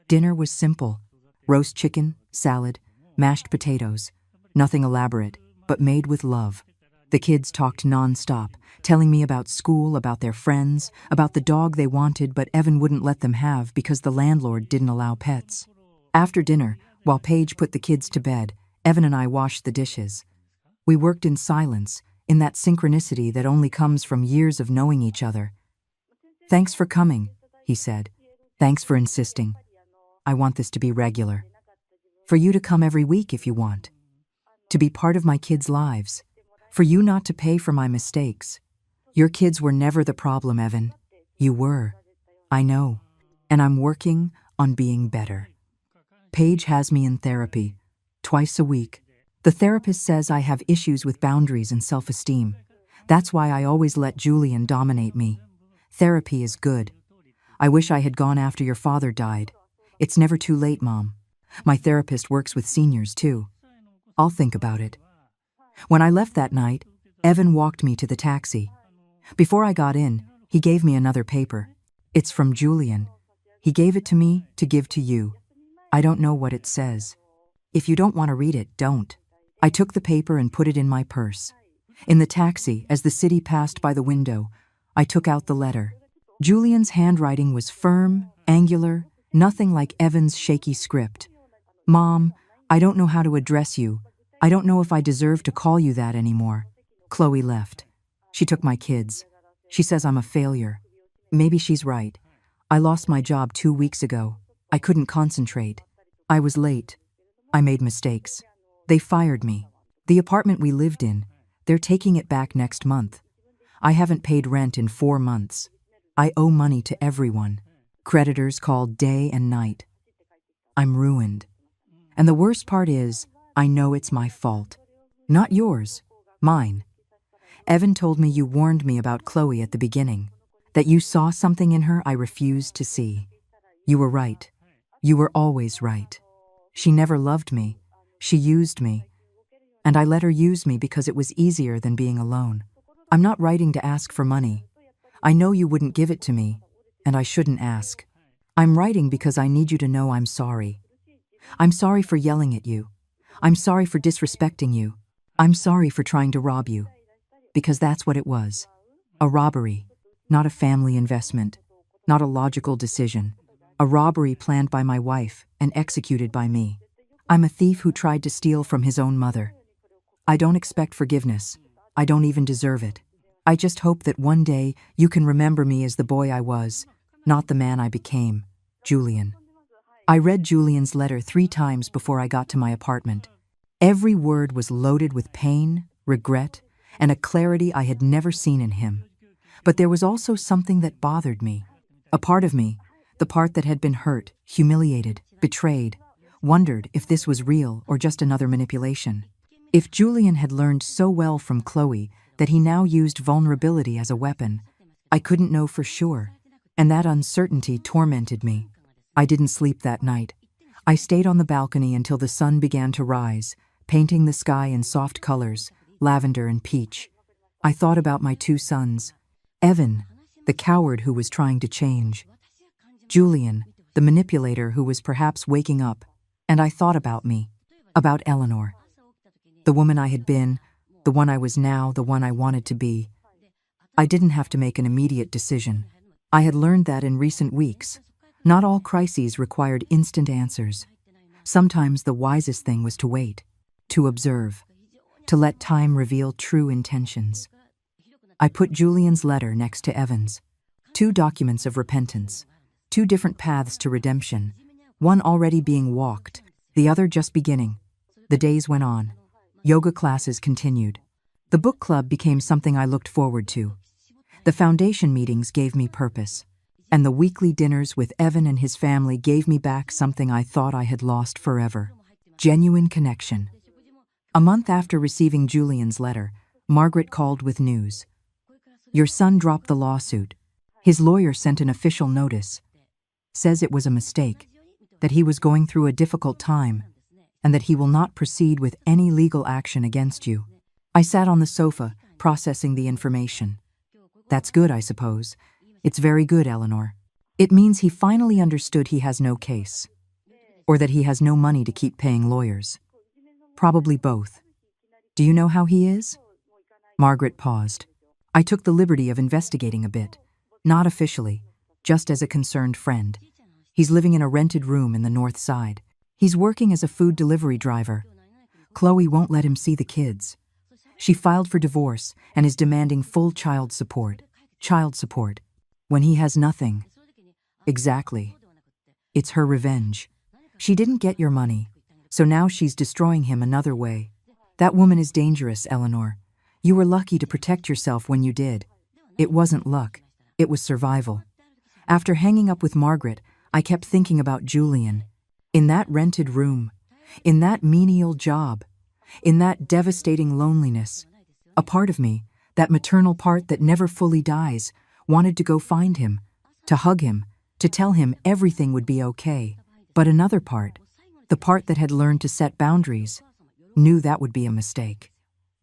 Dinner was simple: roast chicken, salad, mashed potatoes. Nothing elaborate, but made with love. The kids talked non-stop, telling me about school, about their friends, about the dog they wanted but Evan wouldn't let them have because the landlord didn't allow pets. After dinner, while Paige put the kids to bed, Evan and I washed the dishes. We worked in silence, in that synchronicity that only comes from years of knowing each other. "Thanks for coming," he said. "Thanks for insisting. I want this to be regular. For you to come every week if you want. To be part of my kids' lives. For you not to pay for my mistakes. Your kids were never the problem, Evan. You were. I know. And I'm working on being better." Paige has me in therapy, twice a week. The therapist says I have issues with boundaries and self-esteem. That's why I always let Julian dominate me. Therapy is good. I wish I had gone after your father died. It's never too late, Mom. My therapist works with seniors, too. I'll think about it. When I left that night, Evan walked me to the taxi. Before I got in, he gave me another paper. It's from Julian. He gave it to me to give to you. I don't know what it says. If you don't want to read it, don't. I took the paper and put it in my purse. In the taxi, as the city passed by the window, I took out the letter. Julian's handwriting was firm, angular, Nothing like Evan's shaky script. "Mom, I don't know how to address you. I don't know if I deserve to call you that anymore." Chloe left. She took my kids. She says I'm a failure. Maybe she's right. I lost my job 2 weeks ago. I couldn't concentrate. I was late. I made mistakes. They fired me. The apartment we lived in, they're taking it back next month. I haven't paid rent in 4 months. I owe money to everyone. Creditors call day and night. I'm ruined. And the worst part is, I know it's my fault. Not yours, mine. Evan told me you warned me about Chloe at the beginning, that you saw something in her I refused to see. You were right. You were always right. She never loved me. She used me. And I let her use me because it was easier than being alone. I'm not writing to ask for money. I know you wouldn't give it to me, and I shouldn't ask. I'm writing because I need you to know I'm sorry. I'm sorry for yelling at you. I'm sorry for disrespecting you. I'm sorry for trying to rob you. Because that's what it was. A robbery, not a family investment, not a logical decision. A robbery planned by my wife and executed by me. I'm a thief who tried to steal from his own mother. I don't expect forgiveness. I don't even deserve it. I just hope that one day you can remember me as the boy I was, not the man I became, Julian. I read Julian's letter 3 times before I got to my apartment. Every word was loaded with pain, regret, and a clarity I had never seen in him. But there was also something that bothered me. A part of me, the part that had been hurt, humiliated, betrayed, wondered if this was real or just another manipulation. If Julian had learned so well from Chloe that he now used vulnerability as a weapon, I couldn't know for sure, and that uncertainty tormented me. I didn't sleep that night. I stayed on the balcony until the sun began to rise, painting the sky in soft colors, lavender and peach. I thought about my 2 sons, Evan, the coward who was trying to change, Julian, the manipulator who was perhaps waking up, and I thought about me, about Eleanor. The woman I had been, the one I was now, the one I wanted to be. I didn't have to make an immediate decision. I had learned that in recent weeks. Not all crises required instant answers. Sometimes the wisest thing was to wait, to observe, to let time reveal true intentions. I put Julian's letter next to Evan's. 2 documents of repentance, 2 different paths to redemption, one already being walked, the other just beginning. The days went on. Yoga classes continued. The book club became something I looked forward to. The foundation meetings gave me purpose. And the weekly dinners with Evan and his family gave me back something I thought I had lost forever. Genuine connection. A month after receiving Julian's letter, Margaret called with news. "Your son dropped the lawsuit. His lawyer sent an official notice. Says it was a mistake, that he was going through a difficult time, and that he will not proceed with any legal action against you." I sat on the sofa, processing the information. That's good, I suppose. It's very good, Eleanor. It means he finally understood he has no case. Or that he has no money to keep paying lawyers. Probably both. Do you know how he is? Margaret paused. I took the liberty of investigating a bit. Not officially, just as a concerned friend. He's living in a rented room in the North Side. He's working as a food delivery driver. Chloe won't let him see the kids. She filed for divorce and is demanding full child support. Child support. When he has nothing. Exactly. It's her revenge. She didn't get your money, so now she's destroying him another way. That woman is dangerous, Eleanor. You were lucky to protect yourself when you did. It wasn't luck. It was survival. After hanging up with Margaret, I kept thinking about Julian. In that rented room. In that menial job. In that devastating loneliness. A part of me, that maternal part that never fully dies, wanted to go find him, to hug him, to tell him everything would be okay. But another part, the part that had learned to set boundaries, knew that would be a mistake.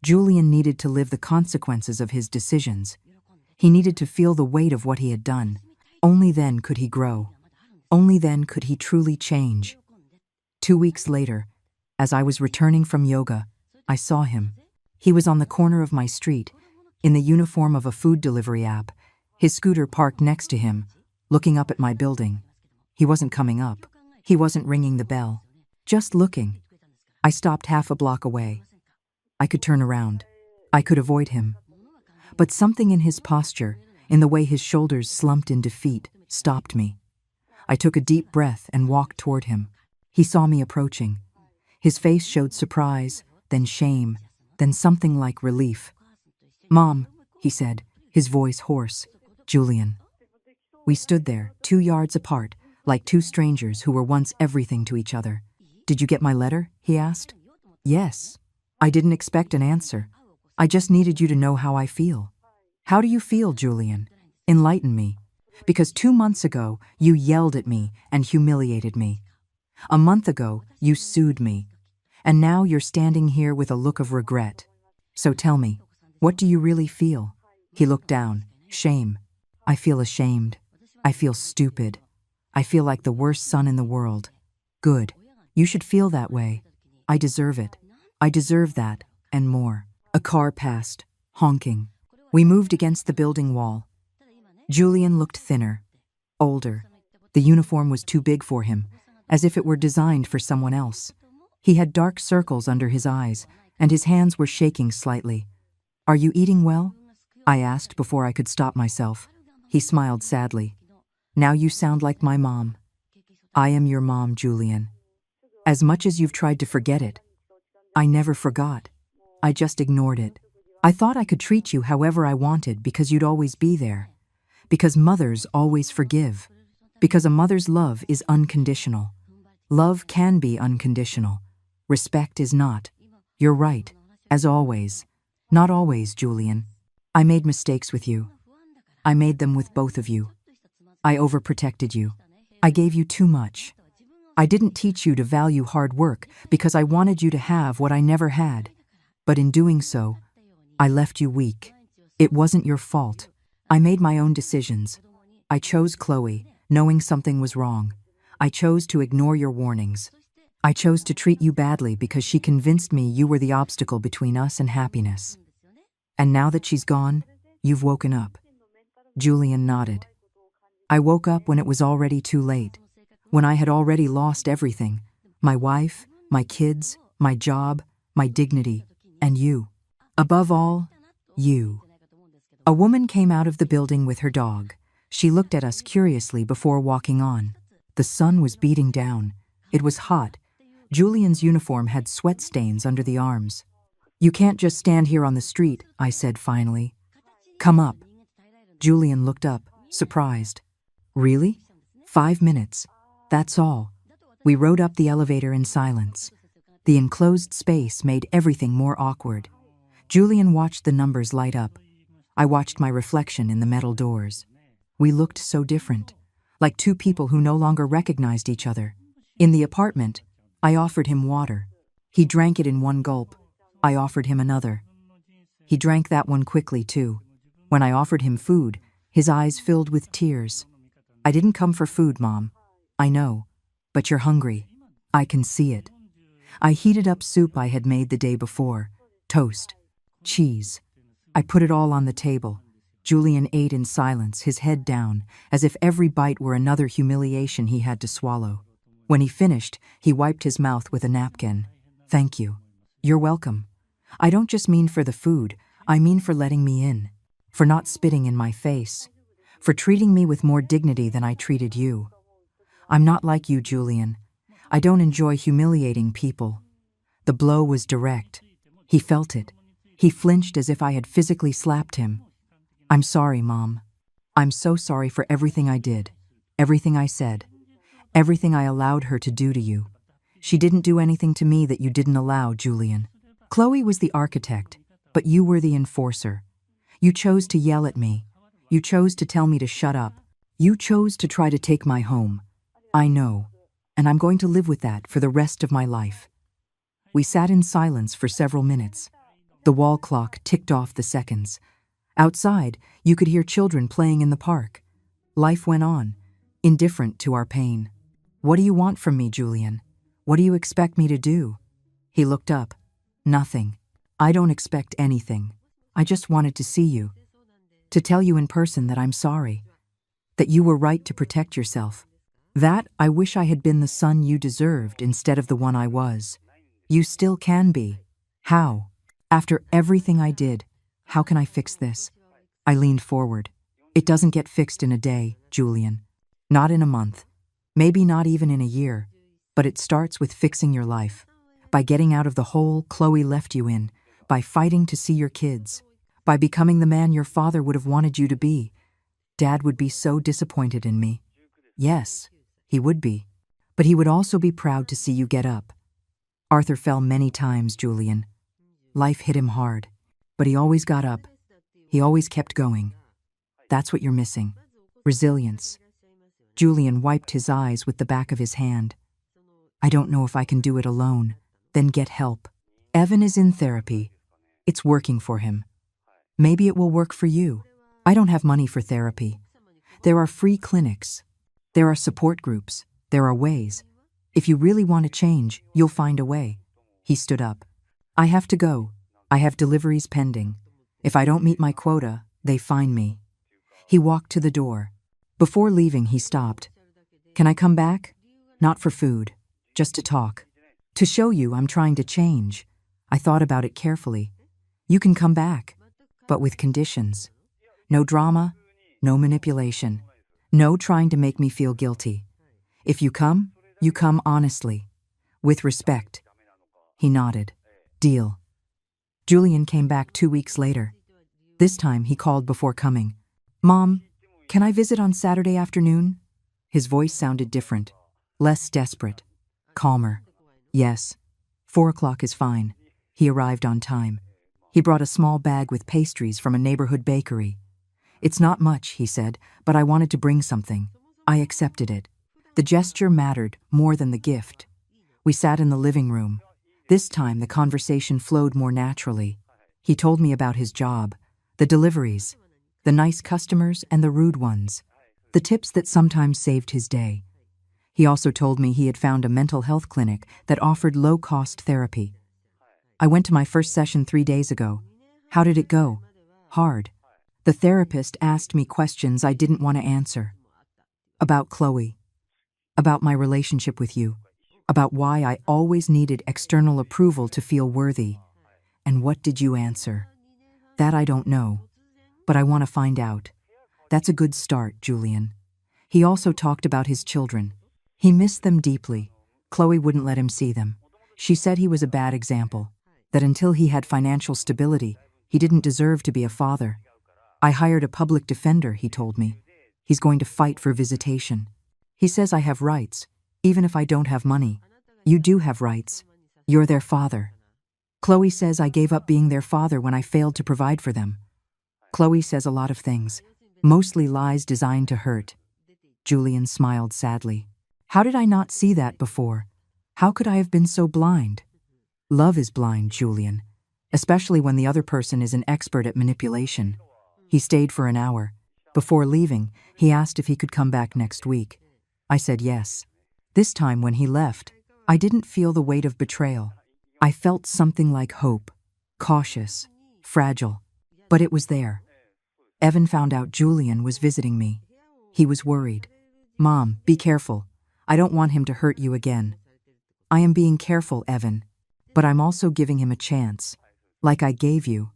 Julian needed to live the consequences of his decisions. He needed to feel the weight of what he had done. Only then could he grow. Only then could he truly change. 2 weeks later, as I was returning from yoga, I saw him. He was on the corner of my street, in the uniform of a food delivery app, his scooter parked next to him, looking up at my building. He wasn't coming up. He wasn't ringing the bell. Just looking. I stopped half a block away. I could turn around. I could avoid him. But something in his posture, in the way his shoulders slumped in defeat, stopped me. I took a deep breath and walked toward him. He saw me approaching. His face showed surprise, then shame, then something like relief. "Mom," he said, his voice hoarse. "Julian." We stood there, 2 yards apart, like two strangers who were once everything to each other. "Did you get my letter?" he asked. "Yes." I didn't expect an answer. I just needed you to know how I feel. "How do you feel, Julian? Enlighten me. Because 2 months ago, you yelled at me and humiliated me. A month ago, you sued me. And now you're standing here with a look of regret. So tell me, what do you really feel?" He looked down. "Shame. I feel ashamed. I feel stupid. I feel like the worst son in the world." "Good. You should feel that way. I deserve it. I deserve that, and more." A car passed, honking. We moved against the building wall. Julian looked thinner, older. The uniform was too big for him, as if it were designed for someone else. He had dark circles under his eyes, and his hands were shaking slightly. "Are you eating well?" I asked before I could stop myself. He smiled sadly. "Now you sound like my mom." "I am your mom, Julian. As much as you've tried to forget it, I never forgot. I just ignored it. I thought I could treat you however I wanted because you'd always be there. Because mothers always forgive. Because a mother's love is unconditional. Love can be unconditional. Respect is not. You're right, as always. Not always, Julian. I made mistakes with you. I made them with both of you. I overprotected you. I gave you too much. I didn't teach you to value hard work because I wanted you to have what I never had. But in doing so, I left you weak. It wasn't your fault. I made my own decisions. I chose Chloe, knowing something was wrong. I chose to ignore your warnings. I chose to treat you badly because she convinced me you were the obstacle between us and happiness. And now that she's gone, you've woken up." Julian nodded. "I woke up when it was already too late. When I had already lost everything. My wife, my kids, my job, my dignity, and you. Above all, you." A woman came out of the building with her dog. She looked at us curiously before walking on. The sun was beating down. It was hot. Julian's uniform had sweat stains under the arms. "You can't just stand here on the street," I said finally. "Come up." Julian looked up, surprised. "Really? 5 minutes. That's all." We rode up the elevator in silence. The enclosed space made everything more awkward. Julian watched the numbers light up. I watched my reflection in the metal doors. We looked so different, like two people who no longer recognized each other. In the apartment, I offered him water. He drank it in one gulp. I offered him another. He drank that one quickly, too. When I offered him food, his eyes filled with tears. "I didn't come for food, Mom. I know. But you're hungry. I can see it." I heated up soup I had made the day before. Toast. Cheese. I put it all on the table. Julian ate in silence, his head down, as if every bite were another humiliation he had to swallow. When he finished, he wiped his mouth with a napkin. "Thank you. You're welcome. I don't just mean for the food, I mean for letting me in, for not spitting in my face, for treating me with more dignity than I treated you. I'm not like you, Julian. I don't enjoy humiliating people." The blow was direct. He felt it. He flinched as if I had physically slapped him. "I'm sorry, Mom. I'm so sorry for everything I did, everything I said, everything I allowed her to do to you. She didn't do anything to me that you didn't allow, Julian. Chloe was the architect, but you were the enforcer. You chose to yell at me. You chose to tell me to shut up. You chose to try to take my home. I know, and I'm going to live with that for the rest of my life." We sat in silence for several minutes. The wall clock ticked off the seconds. Outside, you could hear children playing in the park. Life went on, indifferent to our pain. "What do you want from me, Julian? What do you expect me to do?" He looked up. "Nothing. I don't expect anything. I just wanted to see you. To tell you in person that I'm sorry. That you were right to protect yourself. That I wish I had been the son you deserved instead of the one I was. You still can be. How? After everything I did, how can I fix this? I leaned forward. It doesn't get fixed in a day, Julian. Not in a month. Maybe not even in a year. But it starts with fixing your life. By getting out of the hole Chloe left you in. By fighting to see your kids. By becoming the man your father would have wanted you to be. Dad would be so disappointed in me. Yes, he would be. But he would also be proud to see you get up. Arthur fell many times, Julian. Life hit him hard. But he always got up. He always kept going. That's what you're missing. Resilience. Julian wiped his eyes with the back of his hand. I don't know if I can do it alone. Then get help. Evan is in therapy. It's working for him. Maybe it will work for you. I don't have money for therapy. There are free clinics. There are support groups. There are ways. If you really want to change, you'll find a way. He stood up. I have to go. I have deliveries pending. If I don't meet my quota, they fine me. He walked to the door. Before leaving, he stopped. Can I come back? Not for food, just to talk. To show you I'm trying to change. I thought about it carefully. You can come back, but with conditions. No drama, no manipulation, no trying to make me feel guilty. If you come honestly, with respect. He nodded. Deal. Julian came back 2 weeks later. This time he called before coming. Mom, can I visit on Saturday afternoon? His voice sounded different, less desperate, calmer. Yes, 4 o'clock is fine. He arrived on time. He brought a small bag with pastries from a neighborhood bakery. It's not much, he said, but I wanted to bring something. I accepted it. The gesture mattered more than the gift. We sat in the living room. This time the conversation flowed more naturally. He told me about his job, the deliveries, the nice customers and the rude ones, the tips that sometimes saved his day. He also told me he had found a mental health clinic that offered low-cost therapy. I went to my first session 3 days ago. How did it go? Hard. The therapist asked me questions I didn't want to answer. About Chloe. About my relationship with you. About why I always needed external approval to feel worthy. And what did you answer? That I don't know. But I want to find out. That's a good start, Julian. He also talked about his children. He missed them deeply. Chloe wouldn't let him see them. She said he was a bad example. That until he had financial stability, he didn't deserve to be a father. I hired a public defender, he told me. He's going to fight for visitation. He says I have rights, even if I don't have money. You do have rights. You're their father. Chloe says I gave up being their father when I failed to provide for them. Chloe says a lot of things, mostly lies designed to hurt. Julian smiled sadly. How did I not see that before? How could I have been so blind? Love is blind, Julian, especially when the other person is an expert at manipulation. He stayed for an hour. Before leaving, he asked if he could come back next week. I said yes. This time when he left, I didn't feel the weight of betrayal. I felt something like hope, cautious, fragile, but it was there. Evan found out Julian was visiting me. He was worried. Mom, be careful. I don't want him to hurt you again. I am being careful, Evan, but I'm also giving him a chance. Like I gave you.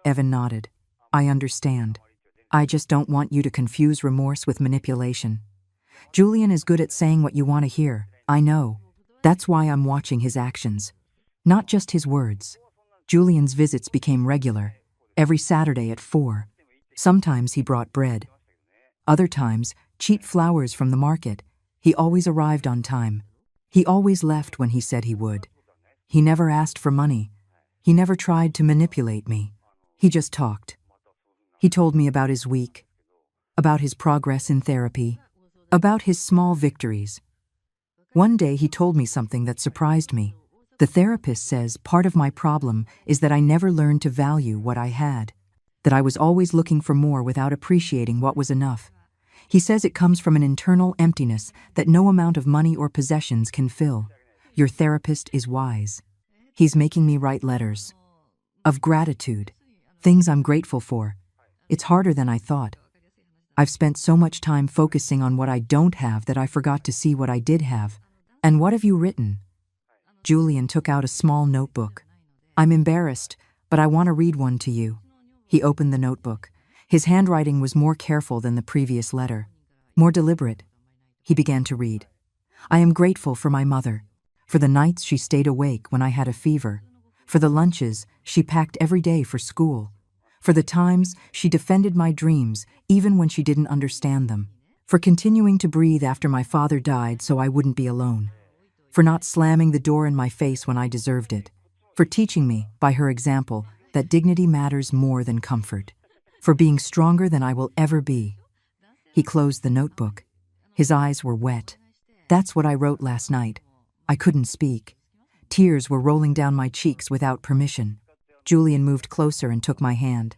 Evan nodded. I understand. I just don't want you to confuse remorse with manipulation. Julian is good at saying what you want to hear. I know. That's why I'm watching his actions. Not just his words. Julian's visits became regular, every Saturday at 4. Sometimes he brought bread. Other times, cheap flowers from the market. He always arrived on time. He always left when he said he would. He never asked for money. He never tried to manipulate me. He just talked. He told me about his week, about his progress in therapy, about his small victories. One day he told me something that surprised me. The therapist says part of my problem is that I never learned to value what I had, that I was always looking for more without appreciating what was enough. He says it comes from an internal emptiness that no amount of money or possessions can fill. Your therapist is wise. He's making me write letters of gratitude, things I'm grateful for. It's harder than I thought. I've spent so much time focusing on what I don't have that I forgot to see what I did have. And what have you written? Julian took out a small notebook. I'm embarrassed, but I want to read one to you. He opened the notebook. His handwriting was more careful than the previous letter, more deliberate. He began to read. I am grateful for my mother, for the nights she stayed awake when I had a fever, for the lunches she packed every day for school, for the times she defended my dreams even when she didn't understand them, for continuing to breathe after my father died so I wouldn't be alone, for not slamming the door in my face when I deserved it, for teaching me, by her example, that dignity matters more than comfort, for being stronger than I will ever be. He closed the notebook. His eyes were wet. That's what I wrote last night. I couldn't speak. Tears were rolling down my cheeks without permission. Julian moved closer and took my hand.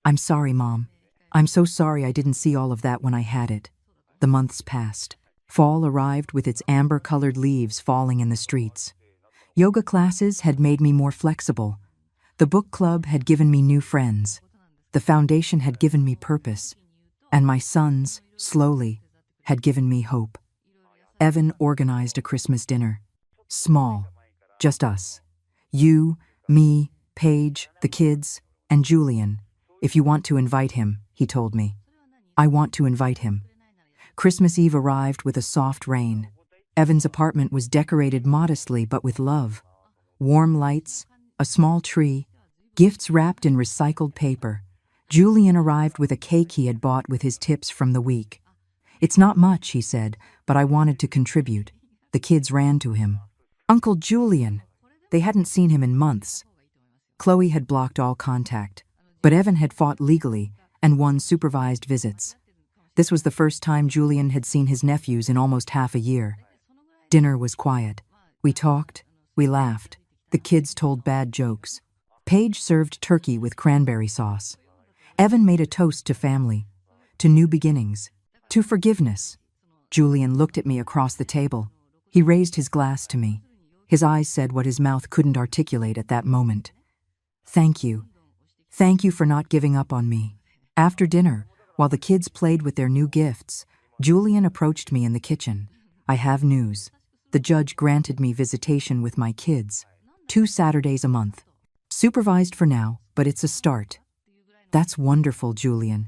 I'm sorry, Mom. I'm so sorry I didn't see all of that when I had it. The months passed. Fall arrived with its amber-colored leaves falling in the streets. Yoga classes had made me more flexible. The book club had given me new friends. The foundation had given me purpose. And my sons, slowly, had given me hope. Evan organized a Christmas dinner. Small. Just us. You, me, Paige, the kids, and Julian. If you want to invite him, he told me. I want to invite him. Christmas Eve arrived with a soft rain. Evan's apartment was decorated modestly but with love. Warm lights, a small tree, gifts wrapped in recycled paper. Julian arrived with a cake he had bought with his tips from the week. It's not much, he said, but I wanted to contribute. The kids ran to him. Uncle Julian! They hadn't seen him in months. Chloe had blocked all contact, but Evan had fought legally and won supervised visits. This was the first time Julian had seen his nephews in almost half a year. Dinner was quiet. We talked, we laughed. The kids told bad jokes. Paige served turkey with cranberry sauce. Evan made a toast to family, to new beginnings, to forgiveness. Julian looked at me across the table. He raised his glass to me. His eyes said what his mouth couldn't articulate at that moment. Thank you. Thank you for not giving up on me. After dinner, while the kids played with their new gifts, Julian approached me in the kitchen. I have news. The judge granted me visitation with my kids. 2 Saturdays a month. Supervised for now, but it's a start. That's wonderful, Julian.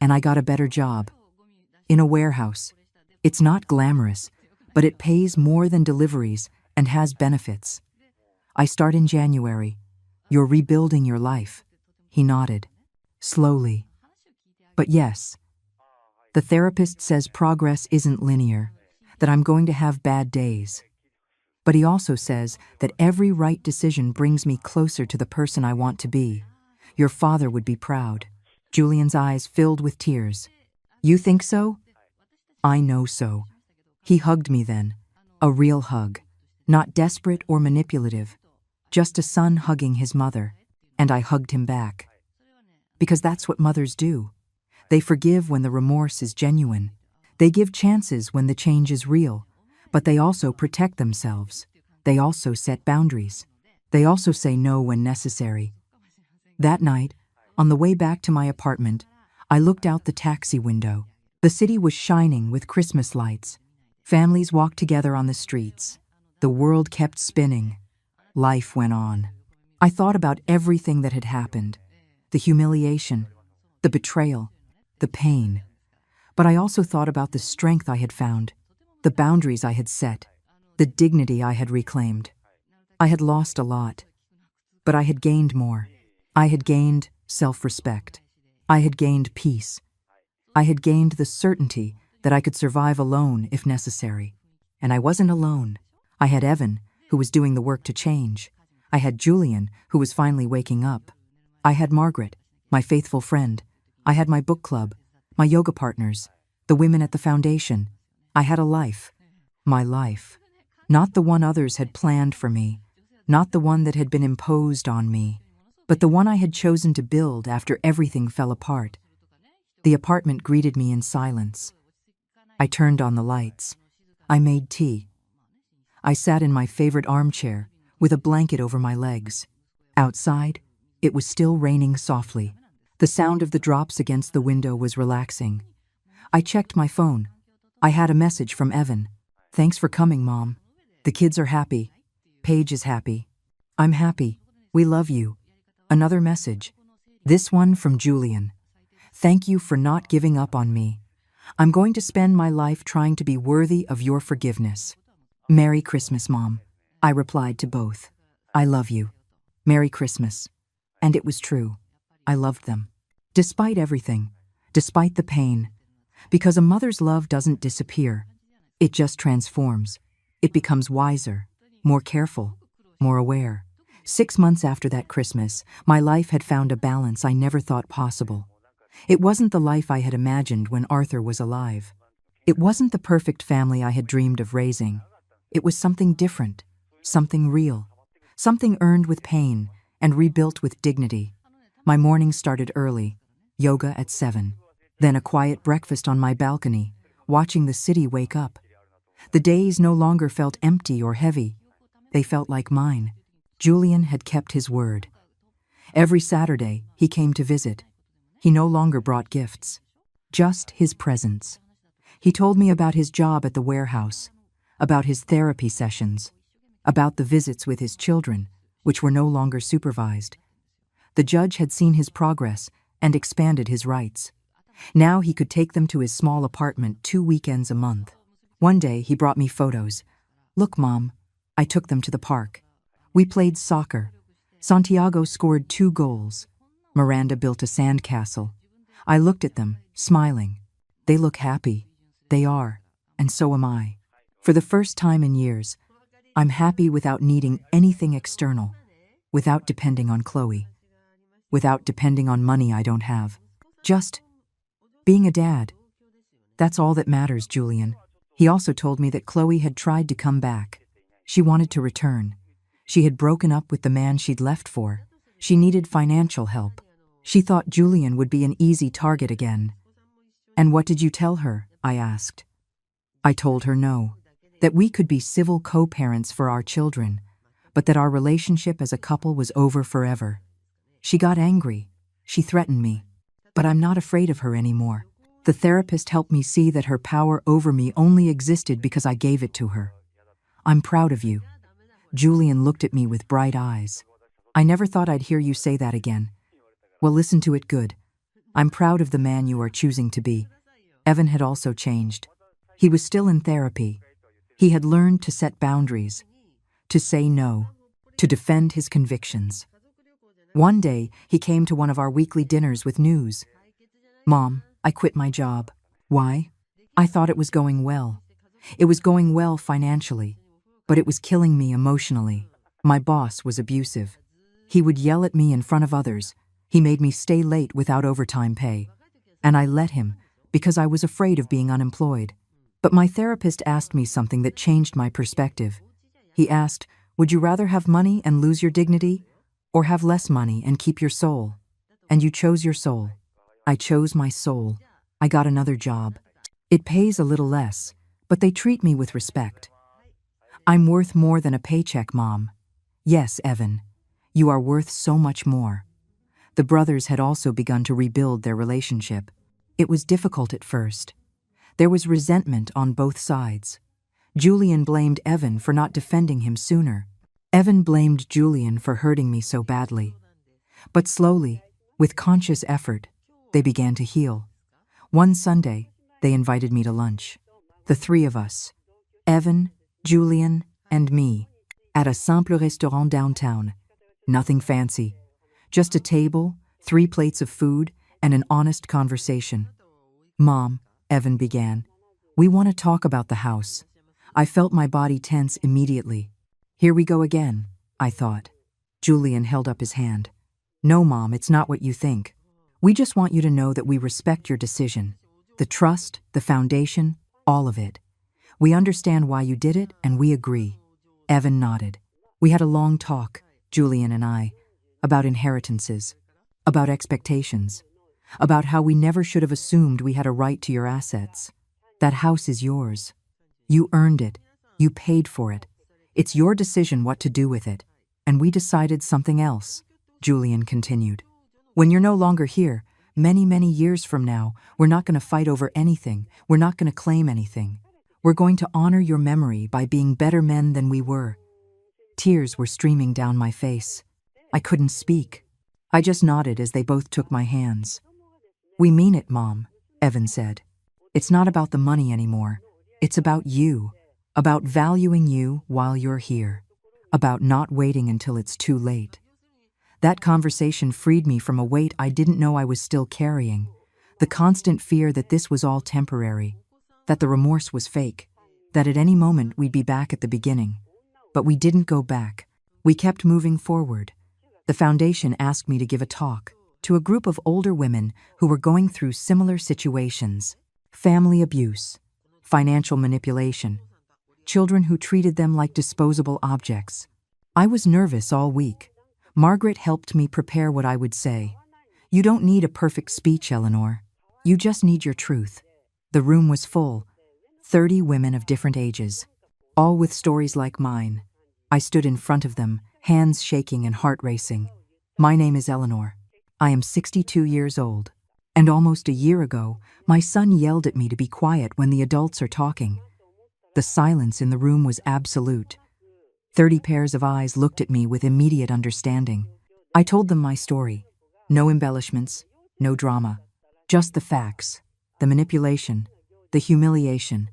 And I got a better job. In a warehouse. It's not glamorous, but it pays more than deliveries and has benefits. I start in January. You're rebuilding your life. He nodded. Slowly. But yes. The therapist says progress isn't linear, that I'm going to have bad days. But he also says that every right decision brings me closer to the person I want to be. Your father would be proud. Julian's eyes filled with tears. You think so? I know so. He hugged me then. A real hug. Not desperate or manipulative. Just a son hugging his mother. And I hugged him back. Because that's what mothers do. They forgive when the remorse is genuine. They give chances when the change is real. But they also protect themselves. They also set boundaries. They also say no when necessary. That night, on the way back to my apartment, I looked out the taxi window. The city was shining with Christmas lights. Families walked together on the streets. The world kept spinning. Life went on. I thought about everything that had happened. The humiliation, the betrayal, the pain. But I also thought about the strength I had found, the boundaries I had set, the dignity I had reclaimed. I had lost a lot, but I had gained more. I had gained self-respect. I had gained peace. I had gained the certainty that I could survive alone if necessary. And I wasn't alone. I had Evan, who was doing the work to change. I had Julian, who was finally waking up. I had Margaret, my faithful friend. I had my book club, my yoga partners, the women at the foundation. I had a life. My life. Not the one others had planned for me. Not the one that had been imposed on me. But the one I had chosen to build after everything fell apart. The apartment greeted me in silence. I turned on the lights. I made tea. I sat in my favorite armchair with a blanket over my legs. Outside, it was still raining softly. The sound of the drops against the window was relaxing. I checked my phone. I had a message from Evan. "Thanks for coming, Mom. The kids are happy. Paige is happy. I'm happy. We love you." Another message. This one from Julian. "Thank you for not giving up on me. I'm going to spend my life trying to be worthy of your forgiveness. Merry Christmas, Mom." I replied to both. "I love you. Merry Christmas." And it was true. I loved them. Despite everything, despite the pain, because a mother's love doesn't disappear. It just transforms. It becomes wiser, more careful, more aware. 6 months after that Christmas, my life had found a balance I never thought possible. It wasn't the life I had imagined when Arthur was alive. It wasn't the perfect family I had dreamed of raising. It was something different, something real, something earned with pain and rebuilt with dignity. My mornings started early, yoga at 7, then a quiet breakfast on my balcony, watching the city wake up. The days no longer felt empty or heavy. They felt like mine. Julian had kept his word. Every Saturday, he came to visit. He no longer brought gifts, just his presence. He told me about his job at the warehouse, about his therapy sessions, about the visits with his children, which were no longer supervised. The judge had seen his progress and expanded his rights. Now he could take them to his small apartment 2 weekends a month. One day he brought me photos. "Look, Mom." I took them to the park. We played soccer. Santiago scored 2 goals. Miranda built a sandcastle. I looked at them, smiling. They look happy. They are, and so am I. For the first time in years, I'm happy without needing anything external, without depending on Chloe, without depending on money I don't have. Just being a dad. That's all that matters, Julian. He also told me that Chloe had tried to come back. She wanted to return. She had broken up with the man she'd left for. She needed financial help. She thought Julian would be an easy target again. "And what did you tell her?" I asked. I told her no, that we could be civil co-parents for our children, but that our relationship as a couple was over forever. She got angry. She threatened me. But I'm not afraid of her anymore. The therapist helped me see that her power over me only existed because I gave it to her. "I'm proud of you." Julian looked at me with bright eyes. "I never thought I'd hear you say that again." "Well, listen to it good. I'm proud of the man you are choosing to be." Evan had also changed. He was still in therapy. He had learned to set boundaries, to say no, to defend his convictions. One day, he came to one of our weekly dinners with news. "Mom, I quit my job." "Why?" "I thought it was going well. It was going well financially, but it was killing me emotionally. My boss was abusive. He would yell at me in front of others. He made me stay late without overtime pay. And I let him, because I was afraid of being unemployed. But my therapist asked me something that changed my perspective. He asked, "Would you rather have money and lose your dignity, or have less money and keep your soul?" And you chose your soul. I chose my soul. I got another job. It pays a little less, but they treat me with respect. I'm worth more than a paycheck, Mom. Yes, Evan, you are worth so much more. The brothers had also begun to rebuild their relationship. It was difficult at first. There was resentment on both sides. Julian blamed Evan for not defending him sooner. Evan blamed Julian for hurting me so badly. But slowly, with conscious effort, they began to heal. One Sunday, they invited me to lunch. The 3 of us, Evan, Julian, and me, at a simple restaurant downtown. Nothing fancy. Just a table, 3 plates of food, and an honest conversation. "Mom," Evan began, "we want to talk about the house." I felt my body tense immediately. Here we go again, I thought. Julian held up his hand. "No, Mom, it's not what you think. We just want you to know that we respect your decision. The trust, the foundation, all of it. We understand why you did it, and we agree." Evan nodded. We had a long talk, Julian and I, about inheritances, about expectations, about how we never should have assumed we had a right to your assets. That house is yours. You earned it. You paid for it. It's your decision what to do with it. And we decided something else, Julian continued. When you're no longer here, Many, many years from now, we're not going to fight over anything. We're not going to claim anything. We're going to honor your memory by being better men than we were. Tears were streaming down my face. I couldn't speak. I just nodded as they both took my hands. We mean it, Mom, Evan said. It's not about the money anymore. It's about you, about valuing you while you're here, about not waiting until it's too late. That conversation freed me from a weight I didn't know I was still carrying, the constant fear that this was all temporary, that the remorse was fake, that at any moment we'd be back at the beginning. But we didn't go back. We kept moving forward. The foundation asked me to give a talk to a group of older women who were going through similar situations: family abuse, financial manipulation, children who treated them like disposable objects. I was nervous all week. Margaret helped me prepare what I would say. You don't need a perfect speech, Eleanor. You just need your truth. The room was full, 30 women of different ages, all with stories like mine. I stood in front of them, hands shaking and heart racing. My name is Eleanor. I am 62 years old. And almost a year ago, my son yelled at me to be quiet when the adults are talking. The silence in the room was absolute. 30 pairs of eyes looked at me with immediate understanding. I told them my story. No embellishments, no drama. Just the facts, the manipulation, the humiliation,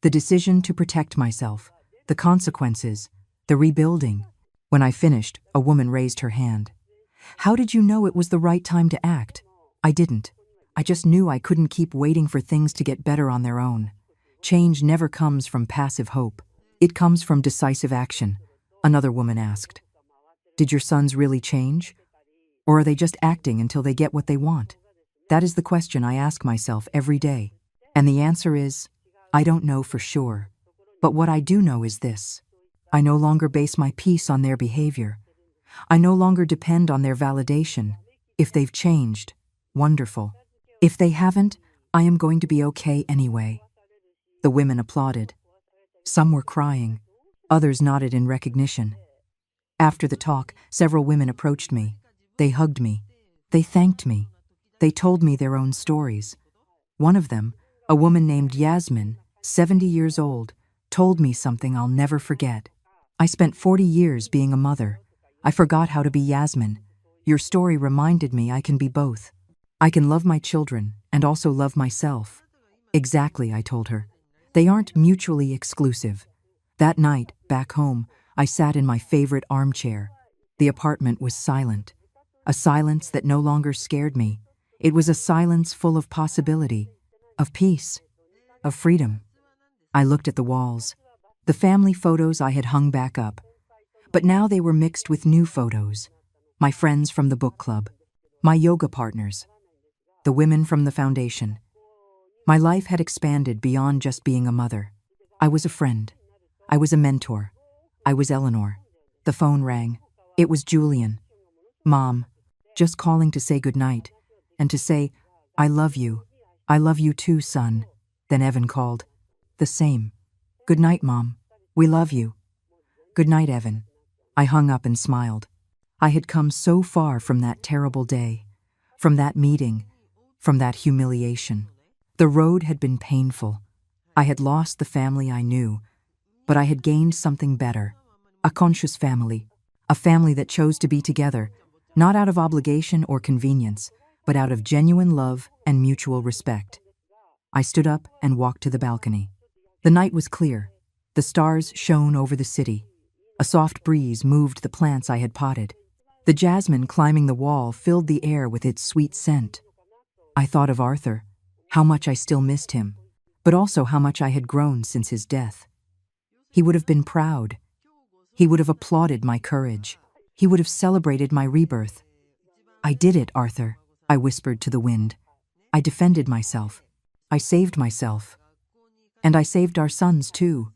the decision to protect myself, the consequences, the rebuilding. When I finished, a woman raised her hand. How did you know it was the right time to act? I didn't. I just knew I couldn't keep waiting for things to get better on their own. Change never comes from passive hope. It comes from decisive action. Another woman asked. Did your sons really change? Or are they just acting until they get what they want? That is the question I ask myself every day. And the answer is, I don't know for sure. But what I do know is this. I no longer base my peace on their behavior. I no longer depend on their validation. If they've changed, wonderful. If they haven't, I am going to be okay anyway. The women applauded. Some were crying. Others nodded in recognition. After the talk, several women approached me. They hugged me. They thanked me. They told me their own stories. One of them, a woman named Yasmin, 70 years old, told me something I'll never forget. I spent 40 years being a mother. I forgot how to be Yasmin. Your story reminded me I can be both. I can love my children and also love myself. Exactly, I told her. They aren't mutually exclusive. That night, back home, I sat in my favorite armchair. The apartment was silent. A silence that no longer scared me. It was a silence full of possibility, of peace, of freedom. I looked at the walls, the family photos I had hung back up. But now they were mixed with new photos. My friends from the book club, my yoga partners, the women from the foundation. My life had expanded beyond just being a mother. I was a friend. I was a mentor. I was Eleanor. The phone rang. It was Julian. Mom, just calling to say goodnight and to say, I love you. I love you too, son. Then Evan called. The same. Good night, Mom. We love you. Good night, Evan. I hung up and smiled. I had come so far from that terrible day, from that meeting, from that humiliation. The road had been painful. I had lost the family I knew, but I had gained something better. A conscious family. A family that chose to be together, not out of obligation or convenience, but out of genuine love and mutual respect. I stood up and walked to the balcony. The night was clear. The stars shone over the city. A soft breeze moved the plants I had potted. The jasmine climbing the wall filled the air with its sweet scent. I thought of Arthur, how much I still missed him, but also how much I had grown since his death. He would have been proud. He would have applauded my courage. He would have celebrated my rebirth. I did it, Arthur, I whispered to the wind. I defended myself. I saved myself. And I saved our sons too,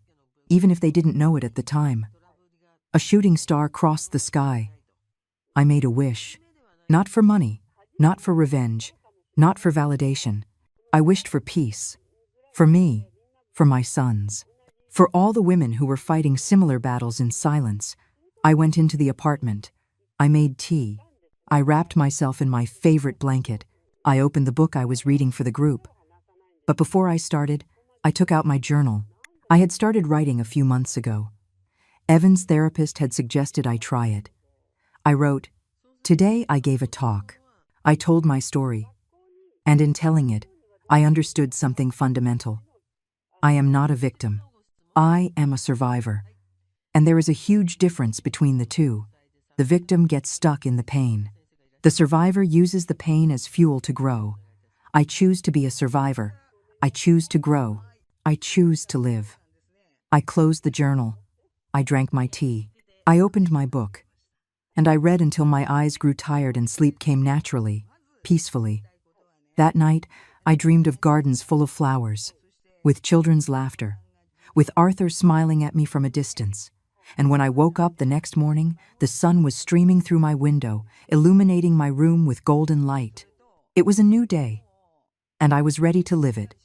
even if they didn't know it at the time. A shooting star crossed the sky. I made a wish. Not for money, not for revenge, not for validation. I wished for peace. For me, for my sons. For all the women who were fighting similar battles in silence. I went into the apartment. I made tea. I wrapped myself in my favorite blanket. I opened the book I was reading for the group. But before I started, I took out my journal. I had started writing a few months ago. Evan's therapist had suggested I try it. I wrote, "Today I gave a talk. I told my story. And in telling it, I understood something fundamental. I am not a victim. I am a survivor. And there is a huge difference between the two. The victim gets stuck in the pain. The survivor uses the pain as fuel to grow. I choose to be a survivor. I choose to grow. I choose to live." I closed the journal. I drank my tea. I opened my book. And I read until my eyes grew tired and sleep came naturally, peacefully. That night, I dreamed of gardens full of flowers, with children's laughter, with Arthur smiling at me from a distance. And when I woke up the next morning, the sun was streaming through my window, illuminating my room with golden light. It was a new day, and I was ready to live it,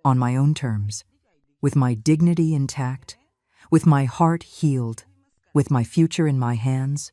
on my own terms, with my dignity intact, with my heart healed, with my future in my hands.